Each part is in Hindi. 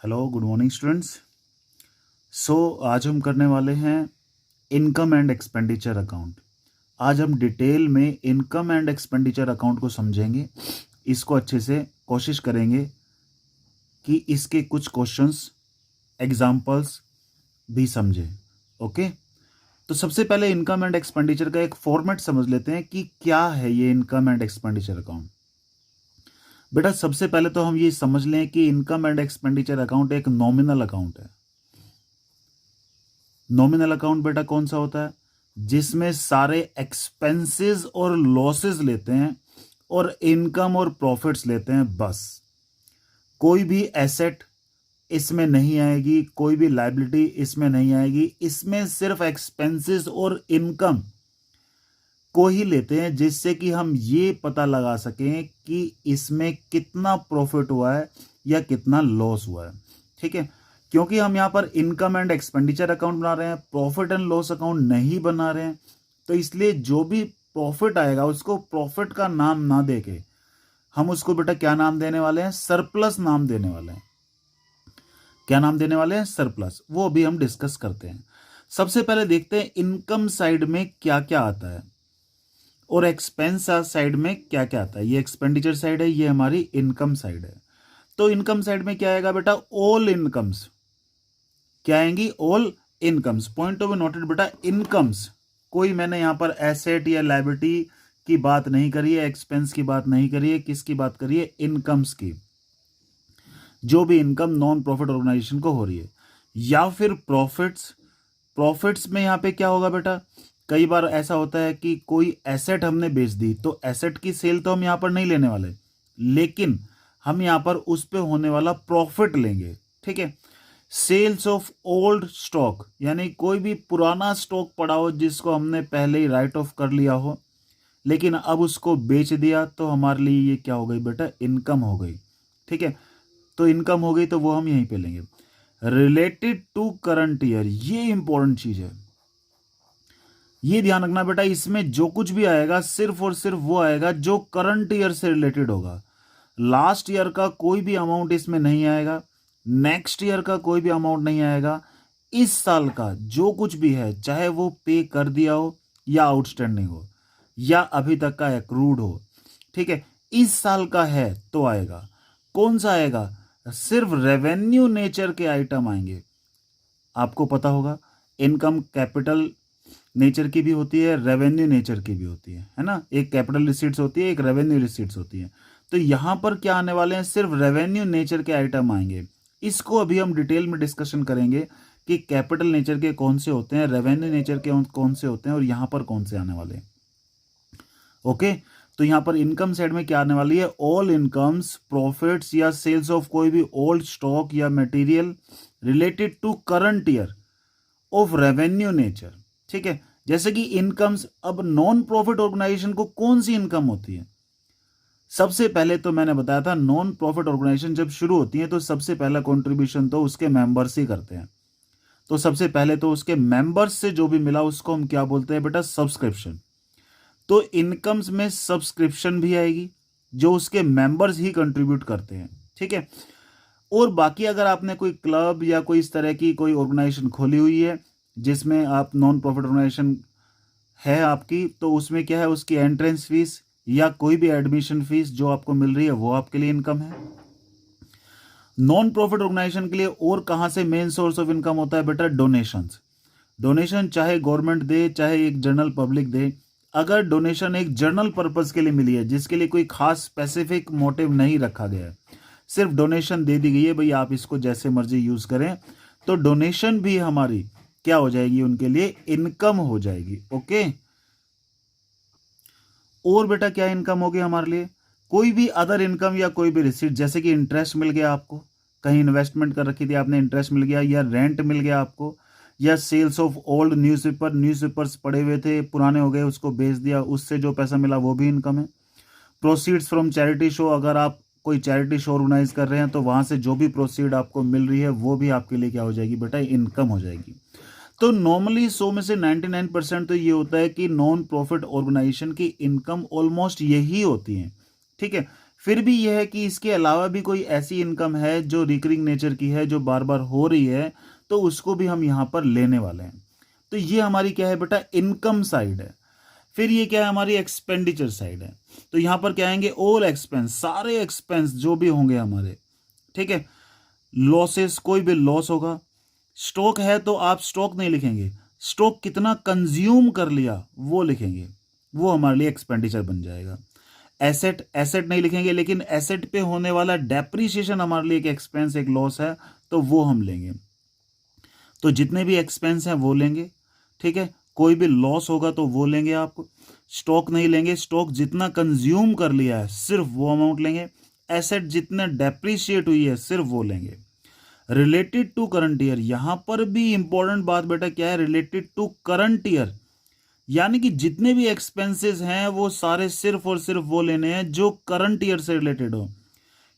Hello good morning students. आज हम करने वाले हैं इनकम एंड एक्सपेंडिचर अकाउंट। आज हम डिटेल में इनकम एंड एक्सपेंडिचर अकाउंट को समझेंगे। इसको अच्छे से कोशिश करेंगे कि इसके कुछ क्वेश्चंस एग्जांपल्स भी समझें। ओके, तो सबसे पहले इनकम एंड एक्सपेंडिचर का एक फॉर्मेट समझ लेते हैं कि क्या है ये इनकम एंड एक्सपेंडिचर अकाउंट। बेटा सबसे पहले तो हम ये समझ लें कि इनकम एंड एक्सपेंडिचर अकाउंट एक नॉमिनल अकाउंट है। नॉमिनल अकाउंट बेटा कौन सा होता है? जिसमें सारे एक्सपेंसेस और लॉसेस लेते हैं और इनकम और प्रॉफिट्स लेते हैं। बस कोई भी एसेट इसमें नहीं आएगी, कोई भी लायबिलिटी इसमें नहीं आएगी। इसमें सिर्फ एक्सपेंसेस और इनकम को ही लेते हैं, जिससे कि हम ये पता लगा सकें कि इसमें कितना प्रॉफिट हुआ है या कितना लॉस हुआ है। ठीक है, क्योंकि हम यहाँ पर इनकम एंड एक्सपेंडिचर अकाउंट बना रहे हैं, प्रॉफिट एंड लॉस अकाउंट नहीं बना रहे हैं, तो इसलिए जो भी प्रॉफिट आएगा उसको प्रॉफिट का नाम ना देके हम उसको बेटा क्या नाम देने वाले हैं? सरप्लस नाम देने वाले हैं। क्या नाम देने वाले हैं? सरप्लस। वो अभी हम डिस्कस करते हैं। सबसे पहले देखते हैं इनकम साइड में क्या क्या आता है और एक्सपेंस साइड में क्या क्या आता है। ये एक्सपेंडिचर साइड है, ये हमारी इनकम साइड है। तो इनकम साइड में क्या आएगा बेटा? All incomes. क्या आएंगी? All incomes. Point to be noted बेटा, इनकम्स। कोई मैंने यहां पर एसेट या लायबिलिटी की बात नहीं करी है, एक्सपेंस की बात नहीं करी है। किसकी बात करी है? इनकम्स की। जो भी इनकम नॉन प्रॉफिट ऑर्गेनाइजेशन को हो रही है, या फिर प्रॉफिट्स। प्रॉफिट्स में यहां पे क्या होगा बेटा? कई बार ऐसा होता है कि कोई एसेट हमने बेच दी, तो एसेट की सेल तो हम यहां पर नहीं लेने वाले, लेकिन हम यहां पर उस पे होने वाला प्रॉफिट लेंगे। ठीक है, सेल्स ऑफ ओल्ड स्टॉक, यानी कोई भी पुराना स्टॉक पड़ा हो जिसको हमने पहले ही राइट ऑफ कर लिया हो, लेकिन अब उसको बेच दिया, तो हमारे लिए ये क्या हो गई बेटा? इनकम हो गई। ठीक है, तो इनकम हो गई तो वो हम यहीं पे लेंगे। रिलेटेड टू करंट ईयर, ये इंपॉर्टेंट चीज है। ये ध्यान रखना बेटा, इसमें जो कुछ भी आएगा सिर्फ और सिर्फ वो आएगा जो करंट ईयर से रिलेटेड होगा। लास्ट ईयर का कोई भी अमाउंट इसमें नहीं आएगा, नेक्स्ट ईयर का कोई भी अमाउंट नहीं आएगा। इस साल का जो कुछ भी है, चाहे वो पे कर दिया हो या आउटस्टैंडिंग हो या अभी तक का एक्रूड हो, ठीक है, इस साल का है तो आएगा। कौन सा आएगा? सिर्फ रेवेन्यू नेचर के आइटम आएंगे। आपको पता होगा इनकम कैपिटल नेचर की भी होती है, रेवेन्यू नेचर की भी होती है ना। एक कैपिटल रिसीट्स होती है, एक रेवेन्यू रिसीट्स होती है। तो यहां पर क्या आने वाले हैं? सिर्फ रेवेन्यू नेचर के आइटम आएंगे। इसको अभी हम डिटेल में डिस्कशन करेंगे कि कैपिटल नेचर के कौन से होते हैं, रेवेन्यू नेचर के कौन से होते हैं और यहां पर कौन से आने वाले हैं। ओके, तो यहां पर इनकम साइड में क्या आने वाली है? ऑल इनकम्स, प्रॉफिट्स या सेल्स ऑफ कोई भी ओल्ड स्टॉक या material related to current year of revenue nature. ठीक है, जैसे कि इनकम्स। अब नॉन प्रॉफिट ऑर्गेनाइजेशन को कौन सी इनकम होती है? सबसे पहले तो मैंने बताया था, नॉन प्रॉफिट ऑर्गेनाइजेशन जब शुरू होती है तो सबसे पहला कंट्रीब्यूशन तो उसके मेंबर्स ही करते हैं। तो सबसे पहले तो उसके मेंबर्स से जो भी मिला उसको हम क्या बोलते हैं बेटा? सब्सक्रिप्शन। तो इनकम्स में सब्सक्रिप्शन भी आएगी जो उसके मेंबर्स ही कंट्रीब्यूट करते हैं। ठीक है, और बाकी अगर आपने कोई क्लब या कोई इस तरह की कोई ऑर्गेनाइजेशन खोली हुई है जिसमें आप नॉन प्रॉफिट ऑर्गेनाइजेशन है आपकी, तो उसमें क्या है? उसकी एंट्रेंस फीस या कोई भी एडमिशन फीस जो आपको मिल रही है वो आपके लिए इनकम है। नॉन प्रॉफिट ऑर्गेनाइजेशन के लिए और कहां से मेन सोर्स ऑफ इनकम होता है बेटा? डोनेशंस। डोनेशन चाहे गवर्नमेंट दे चाहे एक जनरल पब्लिक दे, अगर डोनेशन एक जनरल पर्पस के लिए मिली है जिसके लिए कोई खास स्पेसिफिक मोटिव नहीं रखा गया है, सिर्फ डोनेशन दे दी गई है, भाई आप इसको जैसे मर्जी यूज करें, तो डोनेशन भी हमारी क्या हो जाएगी? उनके लिए इनकम हो जाएगी। ओके, और बेटा क्या इनकम होगी हमारे लिए? कोई भी अदर इनकम या कोई भी रिसीट, जैसे कि इंटरेस्ट मिल गया आपको, कहीं इन्वेस्टमेंट कर रखी थी आपने, इंटरेस्ट मिल गया, या रेंट मिल गया आपको, या sales of old newspaper, newspapers पड़े हुए थे पुराने हो गए उसको बेच दिया, उससे जो पैसा मिला वो भी इनकम है। प्रोसीड्स फ्रॉम चैरिटी शो, अगर आप कोई चैरिटी शो ऑर्गेनाइज कर रहे हैं तो वहां से जो भी प्रोसीड आपको मिल रही है वो भी आपके लिए क्या हो जाएगी बेटा? इनकम हो जाएगी। तो नॉर्मली 100 में से 99% तो ये होता है कि नॉन प्रॉफिट ऑर्गेनाइजेशन की इनकम ऑलमोस्ट यही होती है। ठीक है, फिर भी यह है कि इसके अलावा भी कोई ऐसी इनकम है जो रिकरिंग नेचर की है, जो बार बार हो रही है, तो उसको भी हम यहाँ पर लेने वाले हैं। तो ये हमारी क्या है बेटा, इनकम साइड है। फिर ये क्या है, हमारी एक्सपेंडिचर साइड है। तो यहाँ पर क्या आएंगे, ऑल एक्सपेंस, सारे एक्सपेंस जो भी होंगे हमारे, ठीक है। लॉसेस, कोई भी लॉस होगा। स्टॉक है तो आप स्टॉक नहीं लिखेंगे, स्टॉक कितना कंज्यूम कर लिया वो लिखेंगे, वो हमारे लिए एक्सपेंडिचर बन जाएगा। एसेट, एसेट नहीं लिखेंगे, लेकिन एसेट पे होने वाला डेप्रीशिएशन हमारे लिए एक एक्सपेंस, एक लॉस है, तो वो हम लेंगे। तो जितने भी एक्सपेंस हैं वो लेंगे, ठीक है। कोई भी लॉस होगा तो वो लेंगे आप। स्टॉक नहीं लेंगे, स्टॉक जितना कंज्यूम कर लिया है सिर्फ वो अमाउंट लेंगे। एसेट जितना डेप्रीशिएट हुई है सिर्फ वो लेंगे। रिलेटेड टू करंट ईयर, यहां पर भी इंपॉर्टेंट बात बेटा क्या है, रिलेटेड टू करंट ईयर, यानी कि जितने भी एक्सपेंसेस हैं वो सारे सिर्फ और सिर्फ वो लेने हैं जो करंट ईयर से रिलेटेड हो,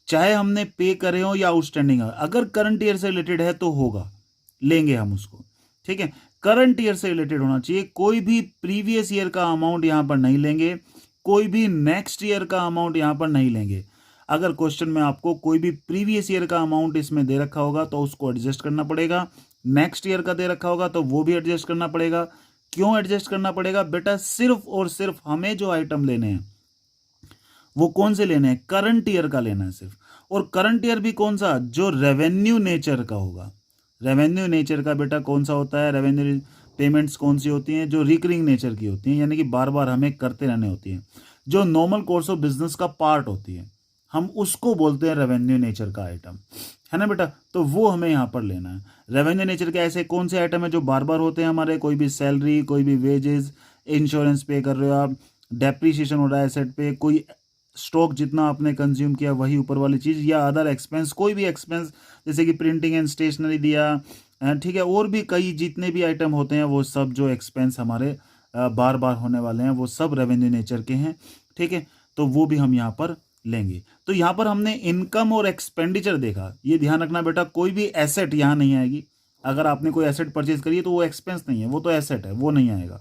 चाहे हमने पे करे हो या आउटस्टैंडिंग है। अगर करंट ईयर से रिलेटेड है तो होगा, लेंगे हम उसको, ठीक है। करंट ईयर से रिलेटेड होना चाहिए, कोई भी प्रीवियस ईयर का अमाउंट यहां पर नहीं लेंगे, कोई भी नेक्स्ट ईयर का अमाउंट यहां पर नहीं लेंगे। अगर क्वेश्चन में आपको कोई भी प्रीवियस ईयर का अमाउंट इसमें दे रखा होगा तो उसको एडजस्ट करना पड़ेगा, नेक्स्ट ईयर का दे रखा होगा तो वो भी एडजस्ट करना पड़ेगा। क्यों एडजस्ट करना पड़ेगा बेटा, सिर्फ और सिर्फ हमें जो आइटम लेने हैं वो कौन से लेने हैं, करंट ईयर का लेना है सिर्फ। और करंट ईयर भी कौन सा, जो रेवेन्यू नेचर का होगा। रेवेन्यू नेचर का बेटा कौन सा होता है, रेवेन्यू पेमेंट्स कौन सी होती हैं, जो रिकरिंग नेचर की होती हैं, यानी कि बार बार हमें करते रहने होती हैं, जो नॉर्मल कोर्स ऑफ बिजनेस का पार्ट होती है, हम उसको बोलते हैं रेवेन्यू नेचर का आइटम, है ना बेटा। तो वो हमें यहाँ पर लेना है। रेवेन्यू नेचर के ऐसे कौन से आइटम है जो बार बार होते हैं हमारे, कोई भी सैलरी, कोई भी वेजेस, इंश्योरेंस पे कर रहे हो आप, डेप्रीशिएशन हो रहा है एसेट पे, कोई स्टॉक जितना आपने कंज्यूम किया वही ऊपर वाली चीज़, या अदर एक्सपेंस, कोई भी एक्सपेंस जैसे कि प्रिंटिंग एंड स्टेशनरी दिया, ठीक है। और भी कई जितने भी आइटम होते हैं वो सब जो एक्सपेंस हमारे बार बार होने वाले हैं वो सब रेवेन्यू नेचर के हैं, ठीक है। तो वो भी हम यहाँ पर लेंगे। तो यहाँ पर हमने इनकम और एक्सपेंडिचर देखा, ये ध्यान रखना बेटा, कोई भी एसेट यहाँ नहीं आएगी। अगर आपने कोई एसेट परचेज करी है तो वो एक्सपेंस नहीं है, वो तो एसेट है, वो नहीं आएगा,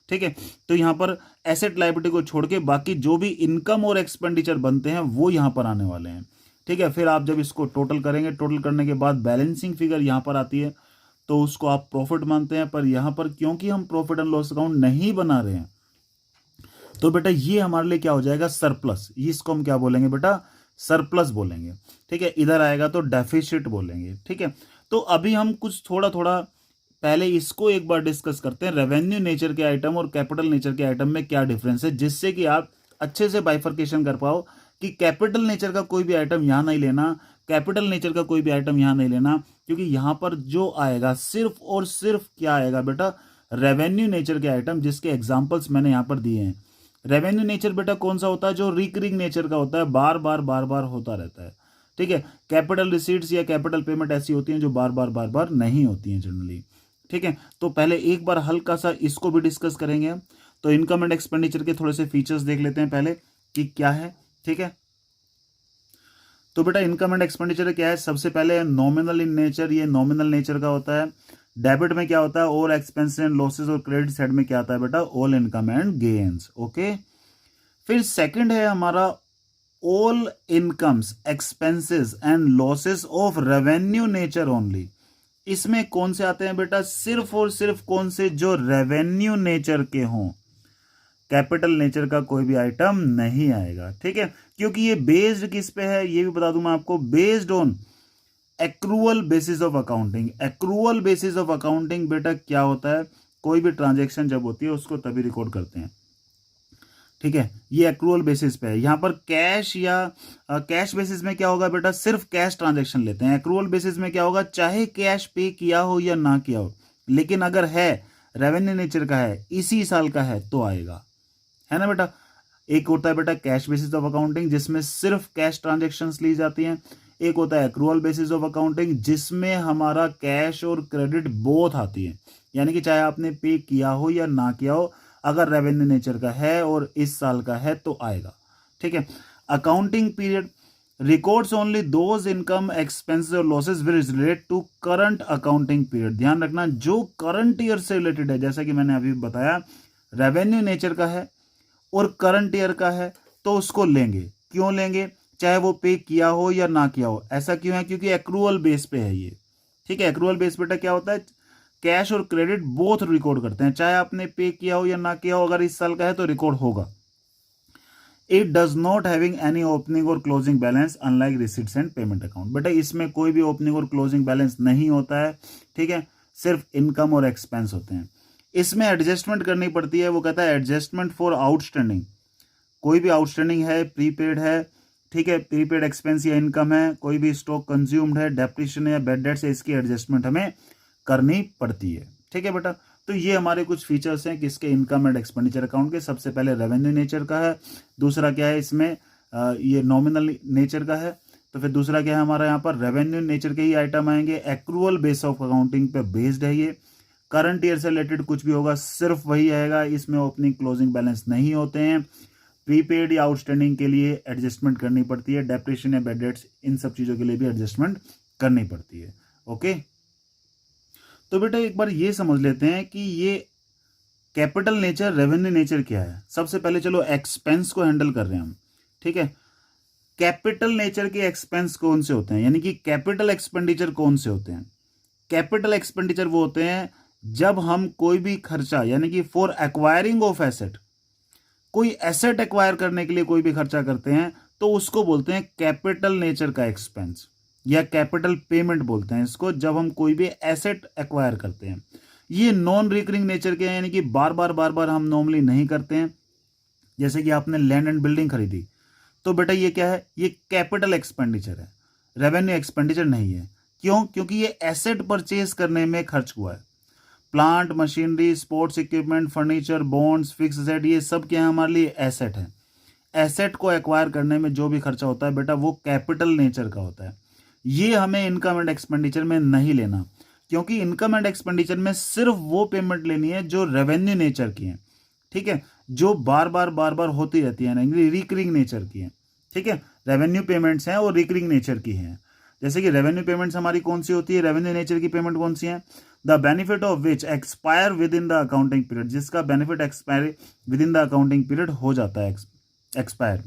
ठीक है। तो यहाँ पर एसेट लायबिलिटी को छोड़ के बाकी जो भी इनकम और एक्सपेंडिचर बनते हैं वो यहाँ पर आने वाले हैं, ठीक है। फिर आप जब इसको टोटल करेंगे, टोटल करने के बाद बैलेंसिंग फिगर यहाँ पर आती है, तो उसको आप प्रॉफिट मानते हैं। पर यहाँ पर क्योंकि हम प्रॉफिट एंड लॉस अकाउंट नहीं बना रहे हैं, तो बेटा ये हमारे लिए क्या हो जाएगा, सरप्लस। इसको हम क्या बोलेंगे बेटा, सरप्लस बोलेंगे, ठीक है। इधर आएगा तो डेफिसिट बोलेंगे, ठीक है। तो अभी हम कुछ थोड़ा थोड़ा पहले इसको एक बार डिस्कस करते हैं, रेवेन्यू नेचर के आइटम और कैपिटल नेचर के आइटम में क्या डिफरेंस है, जिससे कि आप अच्छे से बाइफर्केशन कर पाओ कि कैपिटल नेचर का कोई भी आइटम यहां नहीं लेना, कैपिटल नेचर का कोई भी आइटम यहां नहीं लेना, क्योंकि यहां पर जो आएगा सिर्फ और सिर्फ क्या आएगा बेटा, रेवेन्यू नेचर के आइटम, जिसके एग्जाम्पल्स मैंने यहां पर दिए हैं। रेवेन्यू नेचर बेटा कौन सा होता है, जो रिकरिंग नेचर का होता है, बार बार होता रहता है, ठीक है। कैपिटल रिसीट्स या कैपिटल पेमेंट ऐसी होती हैं जो बार बार नहीं होती हैं जनरली, ठीक है। तो पहले एक बार हल्का सा इसको भी डिस्कस करेंगे हम। तो इनकम एंड एक्सपेंडिचर के थोड़े से फीचर्स देख लेते हैं पहले कि क्या है, ठीक है। तो बेटा इनकम एंड एक्सपेंडिचर क्या है, सबसे पहले नॉमिनल इन नेचर, ये नॉमिनल नेचर का होता है। डेबिट में क्या होता है, ऑल एक्सपेंसेस एंड लॉसेस, और क्रेडिट साइड में क्या आता है बेटा, all income and gains, okay. फिर सेकंड है हमारा all incomes, expenses and losses of revenue nature only. इसमें कौन से आते हैं बेटा, सिर्फ और सिर्फ कौन से, जो रेवेन्यू नेचर के हों, कैपिटल नेचर का कोई भी आइटम नहीं आएगा, ठीक है। क्योंकि ये बेस्ड किस पे है, ये भी बता दूं मैं आपको, based on accrual basis of accounting. Accrual basis of accounting बेटा क्या होता है, कोई भी ट्रांजेक्शन जब होती है उसको तभी रिकॉर्ड करते हैं, ठीक है। ये एक्रूअल बेसिस पे है। यहाँ पर कैश या कैश बेसिस में क्या होगा बेटा, सिर्फ कैश ट्रांजैक्शन लेते हैं। एक्रूअल बेसिस में क्या होगा, चाहे कैश पे किया हो या ना किया हो, लेकिन अगर है रेवेन्यू नेचर का है, इसी साल का है, तो आएगा, है ना बेटा। एक होता है बेटा कैश बेसिस ऑफ अकाउंटिंग, जिसमें सिर्फ कैश ट्रांजेक्शन्स ली जाती हैं। एक होता है एक्रूअल बेसिस ऑफ अकाउंटिंग, जिसमें हमारा कैश और क्रेडिट बोथ आती है, यानी कि चाहे आपने पे किया हो या ना किया हो, अगर रेवेन्यू नेचर का है और इस साल का है तो आएगा, ठीक है। Accounting period records only those income, expenses और losses which relate to current accounting period. ध्यान रखना, जो करंट ईयर से रिलेटेड है, जैसा कि मैंने अभी बताया, रेवेन्यू नेचर का है और करंट ईयर का है, तो उसको लेंगे। क्यों लेंगे, चाहे वो पे किया हो या ना किया हो। ऐसा क्यों है? क्योंकि एक्रूअल बेस पे है ये, ठीक है। एक्रूअल बेस बेटा क्या होता है, कैश और क्रेडिट बोथ रिकॉर्ड करते हैं, चाहे आपने पे किया हो या ना किया हो, अगर इस साल का है तो रिकॉर्ड होगा। It does not having any opening और closing balance unlike receipts and payment account. बेटा इसमें कोई भी ओपनिंग और क्लोजिंग बैलेंस नहीं होता है, ठीक है, सिर्फ इनकम और एक्सपेंस होते हैं। इसमें एडजस्टमेंट करनी पड़ती है, वो कहता है एडजस्टमेंट फॉर आउटस्टैंडिंग। कोई भी आउटस्टैंडिंग है, प्रीपेड है, ठीक है, प्रीपेड एक्सपेंस या इनकम है, कोई भी स्टॉक कंज्यूम्ड है, डेप्रिसिएशन या बैड डेट्स है, इसकी एडजस्टमेंट हमें करनी पड़ती है, ठीक है बेटा। तो ये हमारे कुछ फीचर्स हैं किसके, इनकम एंड एक्सपेंडिचर अकाउंट के। सबसे पहले रेवेन्यू नेचर का है, दूसरा क्या है इसमें ये नॉमिनल नेचर का है। तो फिर दूसरा क्या है हमारा यहाँ पर, रेवेन्यू नेचर के ही आइटम आएंगे, एक्रूअल बेस ऑफ अकाउंटिंग पे बेस्ड है ये। करंट ईयर से रिलेटेड कुछ भी होगा सिर्फ वही आएगा, इसमें ओपनिंग क्लोजिंग बैलेंस नहीं होते हैं। प्रीपेड या आउटस्टैंडिंग के लिए एडजस्टमेंट करनी पड़ती है, डेप्रिसिएशन या बैड डेट्स इन सब चीज़ों के लिए भी एडजस्टमेंट करनी पड़ती है। ओके, तो बेटा एक बार ये समझ लेते हैं कि ये कैपिटल नेचर, रेवेन्यू नेचर क्या है। सबसे पहले चलो एक्सपेंस को हैंडल कर रहे हैं हम, ठीक है। कैपिटल नेचर के एक्सपेंस कौन से होते हैं, यानी कि कैपिटल एक्सपेंडिचर कौन से होते हैं। कैपिटल एक्सपेंडिचर वो होते हैं जब हम कोई भी खर्चा, यानी कि फॉर एक्वायरिंग ऑफ एसेट, कोई एसेट एक्वायर करने के लिए कोई भी खर्चा करते हैं तो उसको बोलते हैं कैपिटल नेचर का एक्सपेंस, या कैपिटल पेमेंट बोलते हैं इसको, जब हम कोई भी एसेट एक्वायर करते हैं। ये नॉन रिकरिंग नेचर के हैं, यानी कि बार बार हम नॉर्मली नहीं करते हैं। जैसे कि आपने लैंड एंड बिल्डिंग खरीदी, तो बेटा ये क्या है, ये कैपिटल एक्सपेंडिचर है, रेवेन्यू एक्सपेंडिचर नहीं है। क्यों? क्योंकि ये एसेट परचेज करने में खर्च हुआ है। Plant machinery, sports equipment, furniture, bonds, fix asset, ये सब क्या है हमारे लिए एसेट है। एसेट को एक्वायर करने में जो भी खर्चा होता है बेटा वो कैपिटल नेचर का होता है। ये हमें इनकम एंड एक्सपेंडिचर में नहीं लेना, क्योंकि इनकम एंड एक्सपेंडिचर में सिर्फ वो पेमेंट लेनी है जो रेवेन्यू नेचर की है, ठीक है, जो बार बार होती रहती है, रिकरिंग नेचर की है, ठीक है। रेवेन्यू पेमेंट्स हैं और रिकरिंग नेचर की हैं। जैसे कि रेवेन्यू पेमेंट्स हमारी कौन सी होती है, रेवेन्यू नेचर की पेमेंट कौन सी है, the benefit of which expire within the accounting period, जिसका benefit expire within the accounting period हो जाता है, एक्सपायर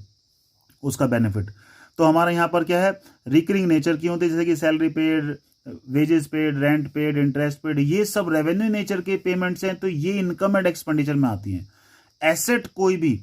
उसका बेनिफिट। तो हमारा यहाँ पर क्या है, रिकरिंग नेचर की होती है, जैसे कि salary paid, wages paid, rent paid, interest paid, ये सब रेवेन्यू नेचर के पेमेंट्स हैं, तो ये इनकम एंड एक्सपेंडिचर में आती हैं। एसेट कोई भी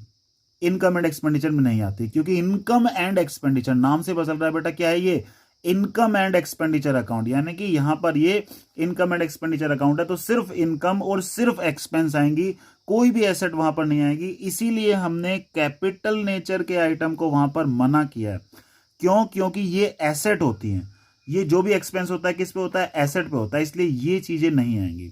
इनकम एंड एक्सपेंडिचर में नहीं आती, क्योंकि इनकम एंड एक्सपेंडिचर नाम से पता चल रहा है बेटा क्या है, ये इनकम एंड एक्सपेंडिचर अकाउंट, यानी कि यहां पर ये इनकम एंड एक्सपेंडिचर अकाउंट है, तो सिर्फ इनकम और सिर्फ एक्सपेंस आएंगी, कोई भी एसेट वहां पर नहीं आएगी। इसीलिए हमने कैपिटल नेचर के आइटम को वहां पर मना किया है। क्यों? क्योंकि ये एसेट होती हैं, ये जो भी एक्सपेंस होता है किस पे होता है, एसेट पे होता है, इसलिए ये चीजें नहीं आएंगी।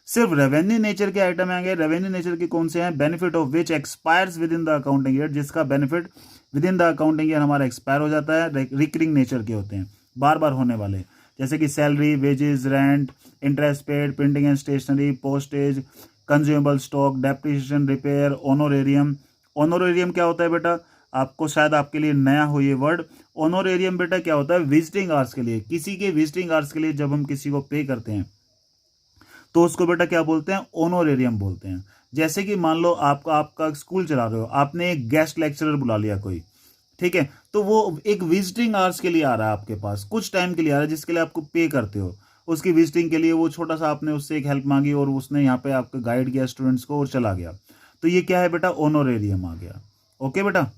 सिर्फ रेवेन्यू नेचर के आइटम आएंगे। रेवेन्यू नेचर के कौन से हैं, benefit of which expires within the accounting year, जिसका benefit within the accounting year हमारा एक्सपायर हो जाता है। रिकरिंग नेचर के होते हैं, बार बार होने वाले, जैसे कि salary, wages, rent, interest paid, printing and stationery, postage, consumable stock, depreciation, repair, honorarium. Honorarium क्या होता है बेटा, आपको शायद आपके लिए नया हो ये वर्ड। ऑनोरेरियम बेटा क्या होता है, विजिटिंग आवर्स के लिए, किसी के विजिटिंग आवर्स के लिए जब हम किसी को पे करते हैं तो उसको बेटा क्या बोलते हैं, ऑनोरेरियम बोलते हैं। जैसे कि मान लो आपका स्कूल चला रहे हो, आपने एक गेस्ट लेक्चरर बुला लिया कोई, ठीक है, तो वो एक विजिटिंग आवर्स के लिए आ रहा है आपके पास, कुछ टाइम के लिए आ रहा है, जिसके लिए आपको पे करते हो। उसकी विजिटिंग के लिए वो छोटा सा आपने उससे एक हेल्प मांगी और उसने यहाँ पे आपको गाइड किया स्टूडेंट्स को और चला गया, तो ये क्या है बेटा, ऑनोरेरियम आ गया। ओके बेटा,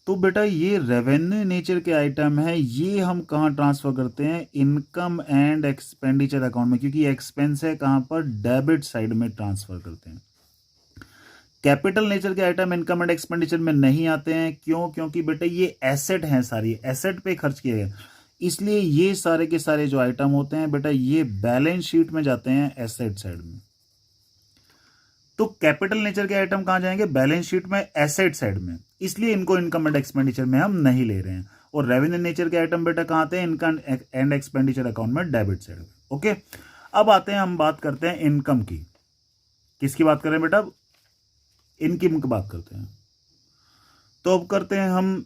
तो बेटा ये रेवेन्यू नेचर के आइटम है, ये हम कहाँ ट्रांसफर करते हैं, इनकम एंड एक्सपेंडिचर अकाउंट में, क्योंकि एक्सपेंस है कहाँ पर, डेबिट साइड में ट्रांसफर करते हैं। कैपिटल नेचर के आइटम इनकम एंड एक्सपेंडिचर में नहीं आते हैं। क्यों? क्योंकि बेटा ये एसेट हैं, सारी एसेट पे खर्च किए गए, इसलिए ये सारे के सारे जो आइटम होते हैं बेटा ये बैलेंस शीट में जाते हैं, एसेट साइड में। तो कैपिटल नेचर के आइटम कहां जाएंगे, बैलेंस शीट में, एसेट साइड में, इसलिए इनको इनकम एंड एक्सपेंडिचर में हम नहीं ले रहे हैं। और रेवेन्यू नेचर के आइटम बेटा कहां आते हैं, इनकम एंड एक्सपेंडिचर अकाउंट में, डेबिट साइड में। ओके, अब आते हैं, हम बात करते हैं इनकम की। किसकी बात करें बेटा, इनकम की बात करते हैं। तो अब करते हैं हम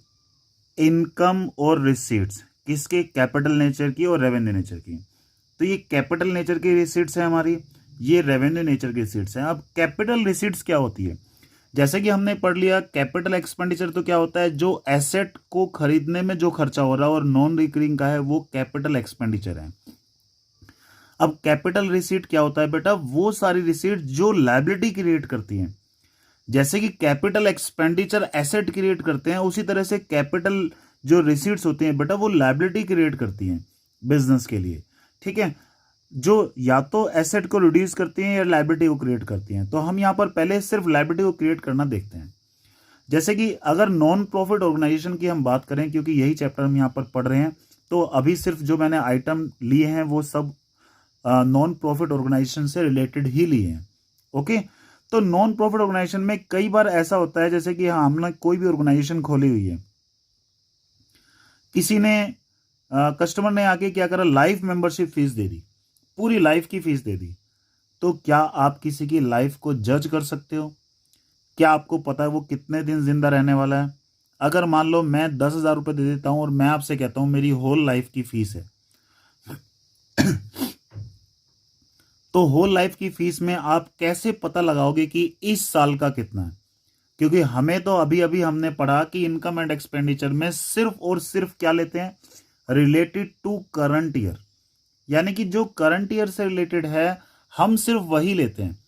इनकम और रिसीट्स, किसके, कैपिटल नेचर की और रेवेन्यू नेचर की। तो ये कैपिटल नेचर की रिसीट्स है हमारी, ये रेवेन्यू नेचर की रिसीट्स हैं। अब कैपिटल रिसीट्स क्या होती है, जैसे कि हमने पढ़ लिया कैपिटल एक्सपेंडिचर तो क्या होता है, जो एसेट को खरीदने में जो खर्चा हो रहा है और नॉन रिकरिंग का है वो कैपिटल एक्सपेंडिचर है। अब कैपिटल रिसीट क्या होता है बेटा, वो सारी रिसीट जो लायबिलिटी क्रिएट करती हैं। जैसे कि कैपिटल एक्सपेंडिचर एसेट क्रिएट करते हैं, उसी तरह से कैपिटल जो रिसीट्स होती हैं बेटा वो लायबिलिटी क्रिएट करती हैं बिजनेस के लिए। ठीक है, जो या तो एसेट को रिड्यूस करती हैं या लायबिलिटी को क्रिएट करती हैं। तो हम यहाँ पर पहले सिर्फ लायबिलिटी को क्रिएट करना देखते हैं। जैसे कि अगर नॉन प्रॉफिट ऑर्गेनाइजेशन की हम बात करें, क्योंकि यही चैप्टर हम यहाँ पर पढ़ रहे हैं, तो अभी सिर्फ जो मैंने आइटम लिए हैं वो सब नॉन प्रॉफिट ऑर्गेनाइजेशन से रिलेटेड ही लिए हैं। ओके, तो नॉन प्रॉफिट ऑर्गेनाइजेशन में कई बार ऐसा होता है जैसे कि हमने कोई भी ऑर्गेनाइजेशन खोली हुई है, किसी ने कस्टमर ने आके क्या करा, लाइफ मेंबरशिप फीस दे दी, पूरी लाइफ की फीस दे दी। तो क्या आप किसी की लाइफ को जज कर सकते हो? क्या आपको पता है वो कितने दिन जिंदा रहने वाला है? अगर मान लो मैं 10,000 रुपये दे देता हूं और मैं आपसे कहता हूं मेरी होल लाइफ की फीस है, तो होल लाइफ की फीस में आप कैसे पता लगाओगे कि इस साल का कितना है? क्योंकि हमें तो अभी अभी हमने पढ़ा कि इनकम एंड एक्सपेंडिचर में सिर्फ और सिर्फ क्या लेते हैं, रिलेटेड टू करंट ईयर, यानी कि जो करंट ईयर से रिलेटेड है हम सिर्फ वही लेते हैं।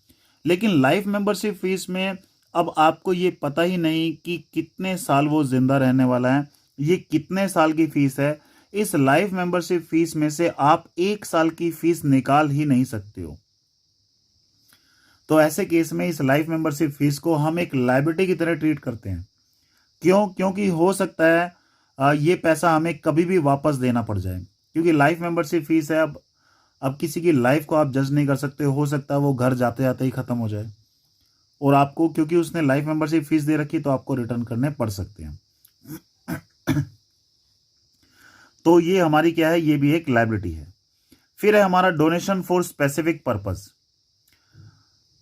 लेकिन लाइफ मेंबरशिप फीस में अब आपको ये पता ही नहीं कि कितने साल वो जिंदा रहने वाला है, ये कितने साल की फीस है। इस लाइफ मेंबरशिप फीस में से आप 1 साल की फीस निकाल ही नहीं सकते हो। तो ऐसे केस में इस लाइफ मेंबरशिप फीस को हम एक लायबिलिटी की तरह ट्रीट करते हैं। क्यों? क्योंकि हो सकता है ये पैसा हमें कभी भी वापस देना पड़ जाए, क्योंकि लाइफ मेंबरशिप फीस है। अब किसी की लाइफ को आप जज नहीं कर सकते, हो सकता है वो घर जाते जाते ही खत्म हो जाए, और आपको क्योंकि उसने लाइफ मेंबरशिप फीस दे रखी तो आपको रिटर्न करने पड़ सकते हैं। तो ये हमारी क्या है, ये भी एक लायबिलिटी है। फिर है हमारा डोनेशन फॉर स्पेसिफिक पर्पस।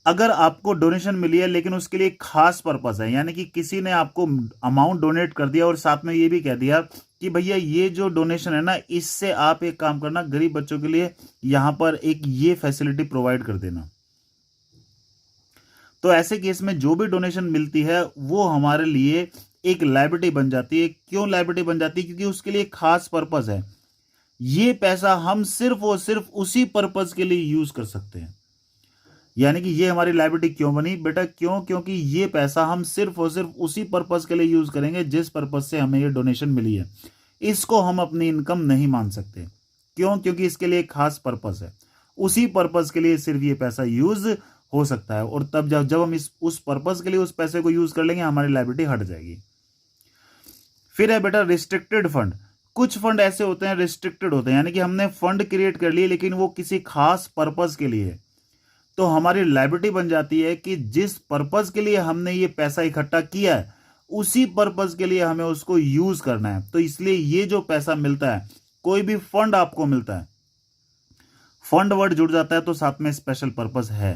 अगर आपको डोनेशन मिली है लेकिन उसके लिए खास पर्पस है, यानी कि किसी ने आपको अमाउंट डोनेट कर दिया और साथ में ये भी कह दिया कि भैया ये जो डोनेशन है ना, इससे आप एक काम करना, गरीब बच्चों के लिए यहां पर एक ये फैसिलिटी प्रोवाइड कर देना। तो ऐसे केस में जो भी डोनेशन मिलती है वो हमारे लिए एक लायबिलिटी बन जाती है। क्यों लायबिलिटी बन जाती है? क्योंकि उसके लिए खास पर्पस है। ये पैसा हम सिर्फ और सिर्फ उसी पर्पस के लिए यूज कर सकते हैं। यानी कि ये हमारी लायबिलिटी क्यों बनी बेटा? क्यों? क्योंकि ये पैसा हम सिर्फ और सिर्फ उसी पर्पस के लिए यूज करेंगे जिस पर्पस से हमें ये डोनेशन मिली है। इसको हम अपनी इनकम नहीं मान सकते। क्यों? क्योंकि इसके लिए एक खास पर्पस है, उसी पर्पस के लिए सिर्फ ये पैसा यूज हो सकता है। और तब जब हम उस पर्पस के लिए उस पैसे को यूज कर लेंगे, हमारी लायबिलिटी हट जाएगी। फिर है बेटा रिस्ट्रिक्टेड फंड। कुछ फंड ऐसे होते हैं रिस्ट्रिक्टेड होते हैं, यानी कि हमने फंड क्रिएट कर लिए लेकिन वो किसी खास पर्पस के लिए है। तो हमारी लायबिलिटी बन जाती है कि जिस पर्पस के लिए हमने ये पैसा इकट्ठा किया है उसी पर्पस के लिए हमें उसको यूज करना है। तो इसलिए ये जो पैसा मिलता है, कोई भी फंड आपको मिलता है, फंड वर्ड जुड़ जाता है तो साथ में स्पेशल पर्पस है।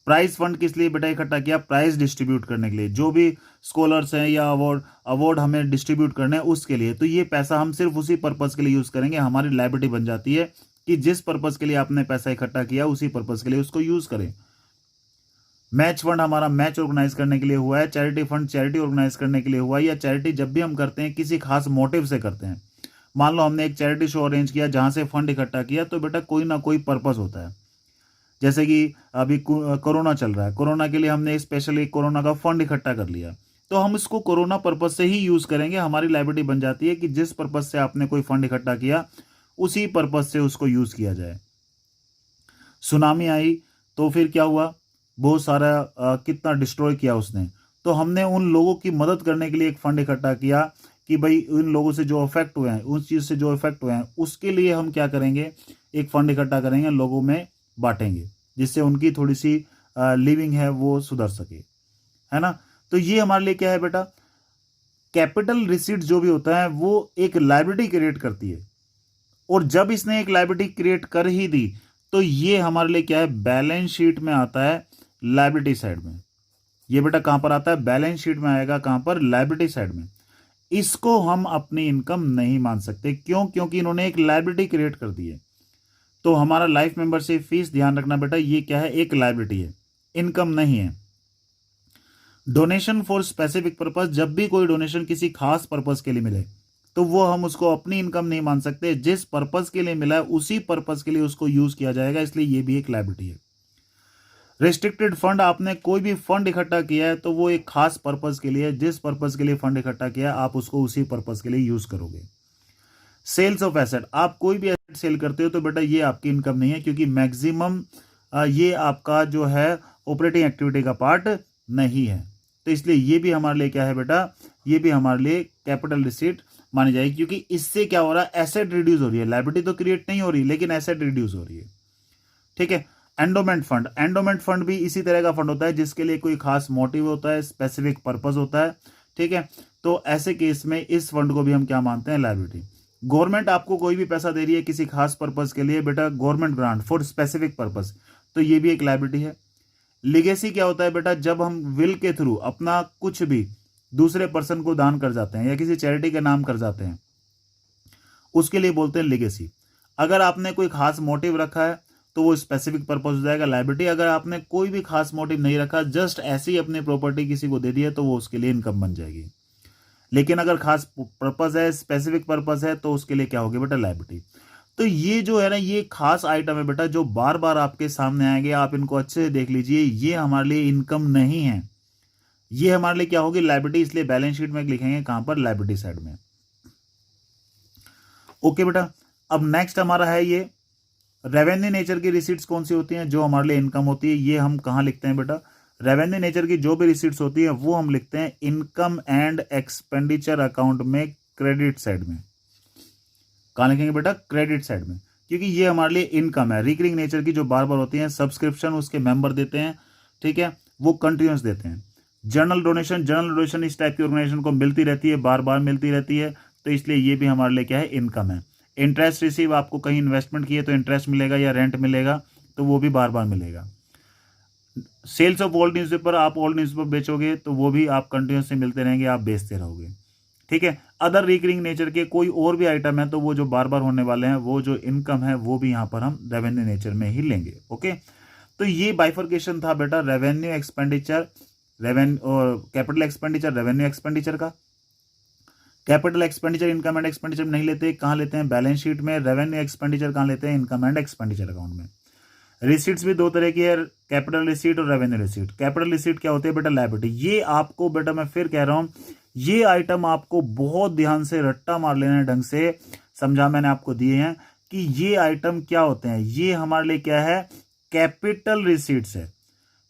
प्राइज फंड किस लिए बेटा इकट्ठा किया? प्राइज डिस्ट्रीब्यूट करने के लिए, जो भी स्कॉलर्स हैं या अवार्ड हमें डिस्ट्रीब्यूट करने हैं उसके लिए। तो ये पैसा हम सिर्फ उसी पर्पस के लिए यूज करेंगे। हमारी लायबिलिटी बन जाती है कि जिस पर्पस के लिए आपने पैसा इकट्ठा किया उसी पर्पस के लिए उसको यूज करें। मैच फंड हमारा मैच ऑर्गेनाइज करने के लिए हुआ है, चैरिटी फंड चैरिटी ऑर्गेनाइज करने के लिए हुआ है, या चैरिटी जब भी हम करते हैं किसी खास मोटिव से करते हैं। मान लो हमने एक चैरिटी शो अरेंज किया जहां से फंड इकट्ठा किया, तो बेटा कोई ना कोई पर्पस होता है। जैसे कि अभी कोरोना चल रहा है, कोरोना के लिए हमने स्पेशली कोरोना का फंड इकट्ठा कर लिया, तो हम इसको कोरोना पर्पस से ही यूज करेंगे। हमारी लायबिलिटी बन जाती है कि जिस पर्पस से आपने कोई फंड इकट्ठा किया उसी पर्पस से उसको यूज किया जाए। सुनामी आई तो फिर क्या हुआ, बहुत सारा कितना डिस्ट्रॉय किया उसने, तो हमने उन लोगों की मदद करने के लिए एक फंड इकट्ठा किया कि भाई उन लोगों से जो अफेक्ट हुए हैं, उस चीज से जो अफेक्ट हुए हैं उसके लिए हम क्या करेंगे, एक फंड इकट्ठा करेंगे, लोगों में बांटेंगे जिससे उनकी थोड़ी सी लिविंग है वो सुधर सके, है ना। तो ये हमारे लिए क्या है बेटा, कैपिटल रिसीट जो भी होता है वो एक लायबिलिटी क्रिएट करती है। और जब इसने एक लायबिलिटी क्रिएट कर ही दी तो ये हमारे लिए क्या है, बैलेंस शीट में आता है लायबिलिटी साइड में। ये बेटा कहां पर आता है, बैलेंस शीट में आएगा, कहां पर, लायबिलिटी साइड में। इसको हम अपनी इनकम नहीं मान सकते। क्यों? क्योंकि इन्होंने एक लायबिलिटी क्रिएट कर दी है। तो हमारा लाइफ मेंबरशिप फीस, ध्यान रखना बेटा, ये क्या है, एक लायबिलिटी है, इनकम नहीं है। डोनेशन फॉर स्पेसिफिक पर्पस, जब भी कोई डोनेशन किसी खास पर्पस के लिए मिले तो वो हम उसको अपनी इनकम नहीं मान सकते। जिस पर्पस के लिए मिला है उसी पर्पस के लिए उसको यूज किया जाएगा, इसलिए ये भी एक लायबिलिटी है। रेस्ट्रिक्टेड फंड, आपने कोई भी फंड इकट्ठा किया है तो वो एक खास पर्पस के लिए, जिस पर्पस के लिए फंड इकट्ठा किया है आप उसको उसी पर्पस के लिए यूज करोगे। सेल्स ऑफ एसेट, आप कोई भी एसेट सेल करते हो तो बेटा ये आपकी इनकम नहीं है, क्योंकि मैक्सिमम ये आपका जो है ऑपरेटिंग एक्टिविटी का पार्ट नहीं है। तो इसलिए ये भी हमारे लिए क्या है बेटा, ये भी हमारे लिए कैपिटल रिसीट मानी जाएगी, क्योंकि इससे क्या हो रहा है, एसेट रिड्यूस हो रही है। लायबिलिटी तो क्रिएट नहीं हो रही लेकिन एसेट रिड्यूस हो रही है। ठीक है। एंडोमेंट फंड, एंडोमेंट फंड भी इसी तरह का फंड होता है जिसके लिए कोई खास मोटिव होता है, स्पेसिफिक पर्पस होता है। ठीक है। तो ऐसे केस में इस फंड को भी हम क्या मानते हैं, लायबिलिटी। गवर्नमेंट आपको कोई भी पैसा दे रही है किसी खास पर्पस के लिए, बेटा government grant for specific purpose, तो ये भी एक लायबिलिटी है। लीगेसी क्या होता है बेटा, जब हम विल के थ्रू अपना कुछ भी दूसरे पर्सन को दान कर जाते हैं या किसी चैरिटी के नाम कर जाते हैं, उसके लिए बोलते हैं लीगेसी। अगर आपने कोई खास मोटिव रखा है तो वो स्पेसिफिक पर्पस हो जाएगा, लायबिलिटी। अगर आपने कोई भी खास मोटिव नहीं रखा, जस्ट ऐसी अपनी प्रॉपर्टी किसी को दे दी है, तो वो उसके लिए इनकम बन जाएगी। लेकिन अगर खास पर्पस है, स्पेसिफिक पर्पस है, तो उसके लिए क्या होगी बेटा, लायबिलिटी। तो ये जो है ना, ये खास आइटम है बेटा जो बार बार आपके सामने आएंगे, आप इनको अच्छे से देख लीजिए। ये हमारे लिए इनकम नहीं है, ये हमारे लिए क्या होगी, लायबिलिटी। इसलिए बैलेंस शीट में लिखेंगे कहां पर, लायबिलिटी साइड में। ओके बेटा, अब नेक्स्ट हमारा है ये रेवेन्यू नेचर की रिसीट्स कौन सी होती हैं जो हमारे लिए इनकम होती है। ये हम कहां लिखते हैं बेटा, रेवेन्यू नेचर की जो भी रिसीट्स होती है वो हम लिखते हैं इनकम एंड एक्सपेंडिचर अकाउंट में, क्रेडिट साइड में। कहां लिखेंगे बेटा, क्रेडिट साइड में, क्योंकि ये हमारे लिए इनकम है। रिकरिंग नेचर की जो बार बार होती है, सब्सक्रिप्शन उसके मेंबर देते हैं, ठीक है, वो कंटिन्यूस देते हैं। जनरल डोनेशन, जनरल डोनेशन इस टाइप की ऑर्गेनाइजेशन को मिलती रहती है, बार बार मिलती रहती है, तो इसलिए ये भी हमारे लिए क्या है, इनकम है। इंटरेस्ट रिसीव, आपको कहीं इन्वेस्टमेंट किए तो इंटरेस्ट मिलेगा या रेंट मिलेगा, तो वो भी बार बार मिलेगा। सेल्स ऑफ ओल्ड न्यूज़पेपर, आप ओल्ड न्यूज़पेपर बेचोगे तो वो भी आप कंटिन्यूसली मिलते रहेंगे, आप बेचते रहोगे। ठीक है। अदर रिकरिंग नेचर के कोई और भी आइटम है तो वो जो बार बार होने वाले हैं, वो जो इनकम है वो भी यहाँ पर हम रेवेन्यू नेचर में ही लेंगे। ओके। तो ये बाइफर्केशन था बेटा रेवेन्यू एक्सपेंडिचर, रेवेन्यू और कैपिटल एक्सपेंडिचर, रेवेन्यू एक्सपेंडिचर का। Capital expenditure income and expenditure में नहीं लेते, कहाँ लेते हैं, बैलेंस शीट में। रेवेन्यू एक्सपेंडिचर कहाँ लेते हैं, इनकम एंड एक्सपेंडिचर अकाउंट में। रिसीट्स भी दो तरह की है, कैपिटल रिसीट और रेवेन्यू रिसीट। कैपिटल रिसीट क्या होती है बेटा, लायबिलिटी। ये आपको बेटा मैं फिर कह रहा हूं, ये आइटम आपको बहुत ध्यान से रट्टा मार लेना है, ढंग से समझा मैंने आपको दिए हैं कि ये आइटम क्या होते हैं। ये हमारे लिए क्या है, कैपिटल रिसीट्स है।